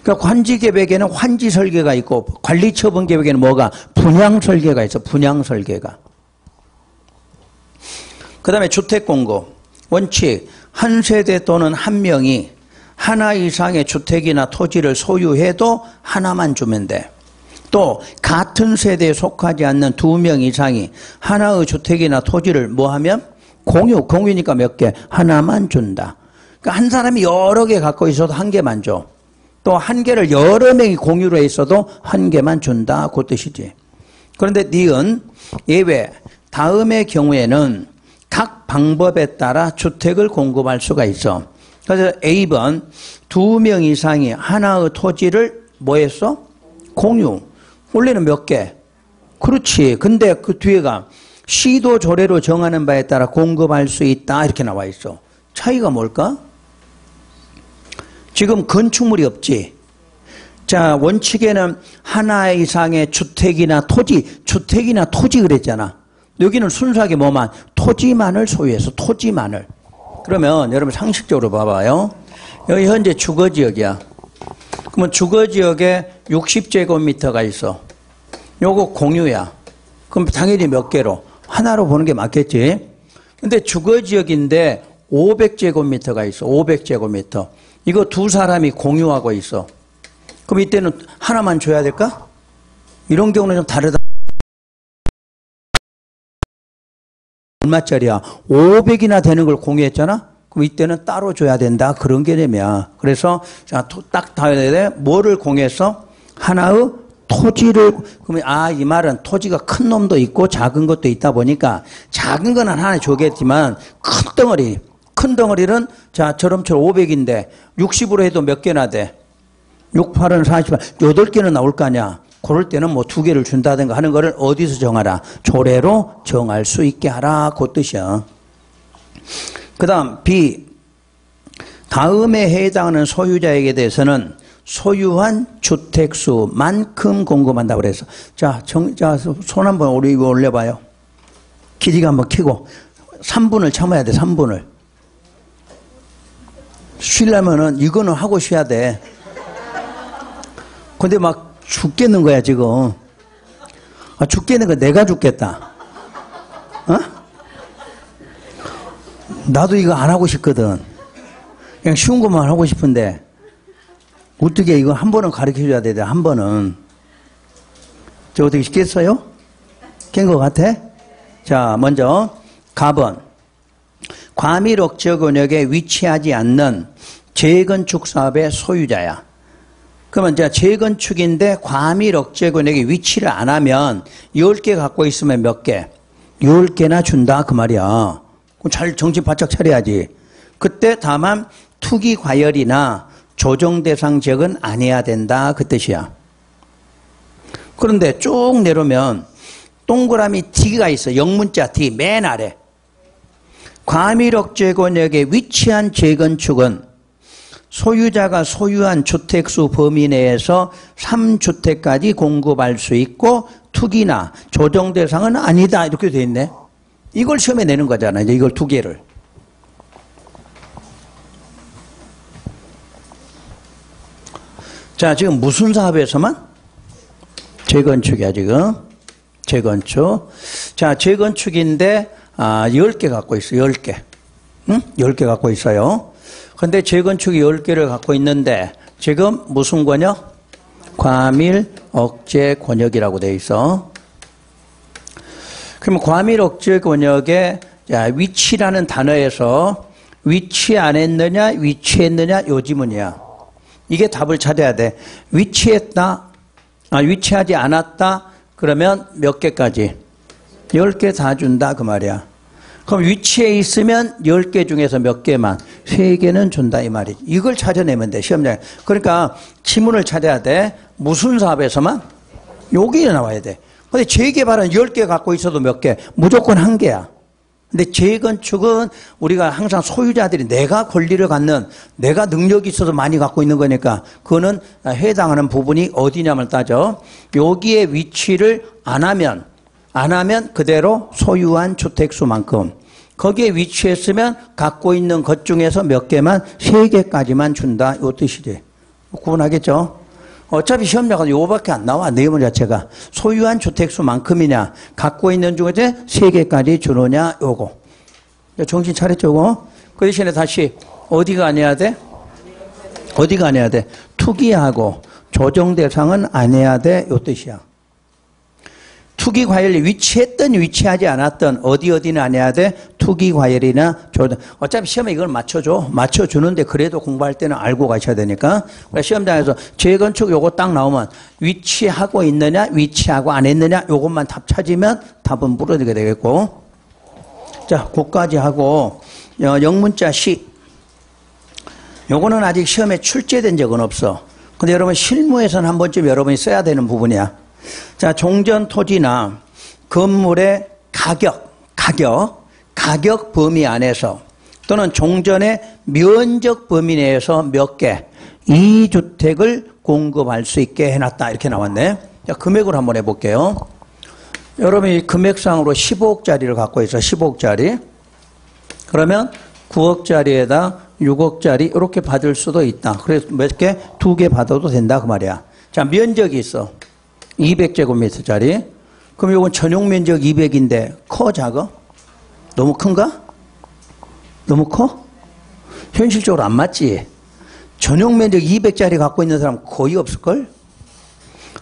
그러니까 환지 계획에는 환지 설계가 있고 관리 처분 계획에는 뭐가? 분양 설계가 있어, 분양 설계가. 그 다음에 주택 공급. 원칙, 한 세대 또는 한 명이 하나 이상의 주택이나 토지를 소유해도 하나만 주면 돼. 또 같은 세대에 속하지 않는 2명 이상이 하나의 주택이나 토지를 뭐 하면? 공유니까 몇 개? 하나만 준다. 그러니까 한 사람이 여러 개 갖고 있어도 한 개만 줘. 또 한 개를 여러 명이 공유로 해 있어도 한 개만 준다. 그 뜻이지. 그런데 니은 예외. 다음의 경우에는 각 방법에 따라 주택을 공급할 수가 있어. 그래서 A번 2명 이상이 하나의 토지를 뭐 했어? 공유. 원래는 몇 개? 그렇지. 근데 그 뒤에가 시도 조례로 정하는 바에 따라 공급할 수 있다 이렇게 나와 있어. 차이가 뭘까? 지금 건축물이 없지. 자, 원칙에는 하나 이상의 주택이나 토지 그랬잖아. 여기는 순수하게 뭐만? 토지만을 소유해서 토지만을. 그러면 여러분 상식적으로 봐봐요. 여기 현재 주거지역이야. 그러면 주거지역에 60제곱미터가 있어. 요거 공유야. 그럼 당연히 몇 개로? 하나로 보는 게 맞겠지. 근데 주거지역인데 500제곱미터가 있어. 500제곱미터. 이거 두 사람이 공유하고 있어. 그럼 이때는 하나만 줘야 될까? 이런 경우는 좀 다르다. 얼마짜리야? 500이나 되는 걸 공유했잖아? 그럼 이때는 따로 줘야 된다. 그런 개념이야. 그래서 자, 딱 다 해야 돼. 뭐를 공유해서? 하나의 토지를, 그러면 이 말은 토지가 큰 놈도 있고 작은 것도 있다 보니까 작은 거는 하나 주겠지만 큰 덩어리는 자, 저처럼 500인데 60으로 해도 몇 개나 돼? 6, 8은 48, 8개는 나올 거 아니야. 그럴 때는 뭐 2개를 준다든가 하는 거를 어디서 정하라? 조례로 정할 수 있게 하라. 그 뜻이야. 그 다음 B. 다음에 해당하는 소유자에게 대해서는 소유한 주택수만큼 공급한다고 그래서. 자, 손 한번 우리 이거 올려봐요. 기지개 한번 켜고. 3분을 참아야 돼, 3분을. 쉬려면은 이거는 하고 쉬어야 돼. 근데 막 죽겠는 거야, 지금. 죽겠는 거 내가 죽겠다. 어? 나도 이거 안 하고 싶거든. 그냥 쉬운 것만 하고 싶은데, 어떻게 이거 한 번은 가르쳐 줘야 돼, 한 번은. 저 어떻게 쉽겠어요? 깬 것 같아? 자, 먼저, 가번. 과밀 억제 권역에 위치하지 않는 재건축 사업의 소유자야. 그러면 이제 재건축인데 과밀 억제 권역에 위치를 안 하면 10개 갖고 있으면 몇 개? 10개나 준다 그 말이야. 그럼 잘 정신 바짝 차려야지. 그때 다만 투기 과열이나 조정 대상 지역은 아니어야 된다 그 뜻이야. 그런데 쭉 내려오면 동그라미 D가 있어. 영문자 D 맨 아래. 과밀 억제 권역에 위치한 재건축은 소유자가 소유한 주택수 범위 내에서 3주택까지 공급할 수 있고 투기나 조정 대상은 아니다 이렇게 돼 있네. 이걸 시험에 내는 거잖아. 이제 이걸 2개를. 자, 지금 무슨 사업에서만? 재건축이야, 지금. 재건축. 자, 재건축인데 10개 갖고 있어. 10개. 응? 10개 갖고 있어요. 근데 재건축이 10개를 갖고 있는데 지금 무슨 권역? 과밀 억제 권역이라고 돼 있어. 그러면 과밀 억제 권역의 위치라는 단어에서 위치 안 했느냐, 위치했느냐 요 지문이야. 이게 답을 찾아야 돼. 위치했다, 위치하지 않았다 그러면 몇 개까지? 10개 다 준다 그 말이야. 그럼 위치에 있으면 10개 중에서 몇 개만? 3개는 준다 이 말이지. 이걸 찾아내면 돼 시험장에. 그러니까 지문을 찾아야 돼. 무슨 사업에서만? 여기 나와야 돼. 근데 재개발은 10개 갖고 있어도 몇 개? 무조건 1개야. 근데 재건축은 우리가 항상 소유자들이 내가 권리를 갖는, 내가 능력이 있어서 많이 갖고 있는 거니까 그거는 해당하는 부분이 어디냐면 따져. 여기에 위치를 안 하면 그대로 소유한 주택수만큼. 거기에 위치했으면 갖고 있는 것 중에서 몇 개만, 3개까지만 준다. 요 뜻이지. 구분하겠죠? 어차피 시험장은 요거밖에 안 나와. 내용 자체가. 소유한 주택수만큼이냐, 갖고 있는 중에서 3개까지 주느냐, 요거. 정신 차렸죠, 요거? 그 대신에 다시 어디가 아니어야 돼? 어디가 아니어야 돼? 투기하고 조정 대상은 아니어야 돼. 요 뜻이야. 투기 과열이 위치했든 위치하지 않았든 어디는 아니어야 돼? 투기 과열이나 조정. 어차피 시험에 이걸 맞춰주는데 그래도 공부할 때는 알고 가셔야 되니까. 그러니까 시험장에서 재건축 요거 딱 나오면 위치하고 있느냐, 위치하고 안 했느냐, 요것만 답 찾으면 답은 물어지게 되겠고. 자, 그까지 하고, 영문자 시. 요거는 아직 시험에 출제된 적은 없어. 근데 여러분 실무에서는 한 번쯤 여러분이 써야 되는 부분이야. 자, 종전 토지나 건물의 가격 범위 안에서 또는 종전의 면적 범위 내에서 몇 개, 2주택을 공급할 수 있게 해놨다. 이렇게 나왔네. 자, 금액을 한번 해볼게요. 여러분이 금액상으로 15억짜리를 갖고 있어. 15억짜리. 그러면 9억짜리에다 6억짜리 이렇게 받을 수도 있다. 그래서 몇 개? 2개 받아도 된다 그 말이야. 자, 면적이 있어. 200제곱미터짜리. 그럼 이건 전용 면적 200인데 커 작아? 너무 큰가? 너무 커? 현실적으로 안 맞지? 전용 면적 200짜리 갖고 있는 사람 거의 없을걸?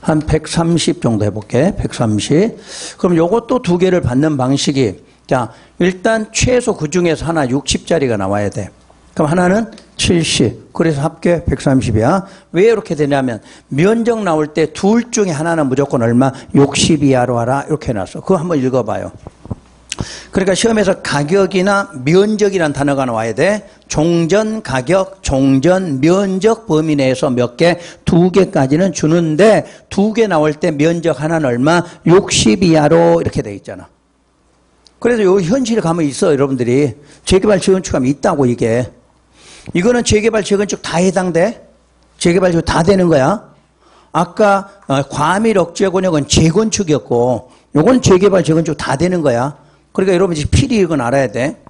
한 130 정도 해볼게. 130. 그럼 요것도 2개를 받는 방식이, 자, 일단 최소 그 중에서 하나 60짜리가 나와야 돼. 그럼 하나는 70. 그래서 합계 130이야. 왜 이렇게 되냐면 면적 나올 때 둘 중에 하나는 무조건 얼마? 60 이하로 하라. 이렇게 해놨어. 그거 한번 읽어봐요. 그러니까 시험에서 가격이나 면적이라는 단어가 나와야 돼. 종전 가격, 종전 면적 범위 내에서 몇 개? 2개까지는 주는데 2개 나올 때 면적 하나는 얼마? 60 이하로 이렇게 돼 있잖아. 그래서 요 현실에 가면 있어. 여러분들이 재개발 재건축하면 있다고. 이거는 재개발 재건축 다 해당돼? 재개발 재건축 다 되는 거야. 아까 과밀 억제 권역은 재건축이었고 요건 재개발 재건축 다 되는 거야. 그러니까 여러분이 필히 이건 알아야 돼.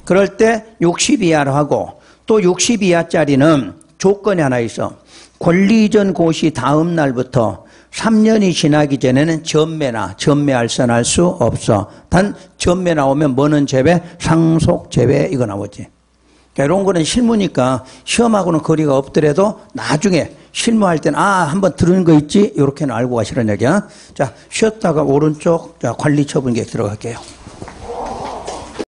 그럴 때 60 이하로 하고, 또 60 이하짜리는 조건이 하나 있어. 권리 이전 고시 다음 날부터 3년이 지나기 전에는 전매 알선할 수 없어. 단 전매 나오면 뭐는 제외? 상속 제외. 이거 나오지. 그러니까 이런 거는 실무니까 시험하고는 거리가 없더라도 나중에 실무할 때는 한번 들은 거 있지? 이렇게는 알고 가시라는 얘기야. 자, 쉬었다가 오른쪽, 자, 관리 처분계 들어갈게요.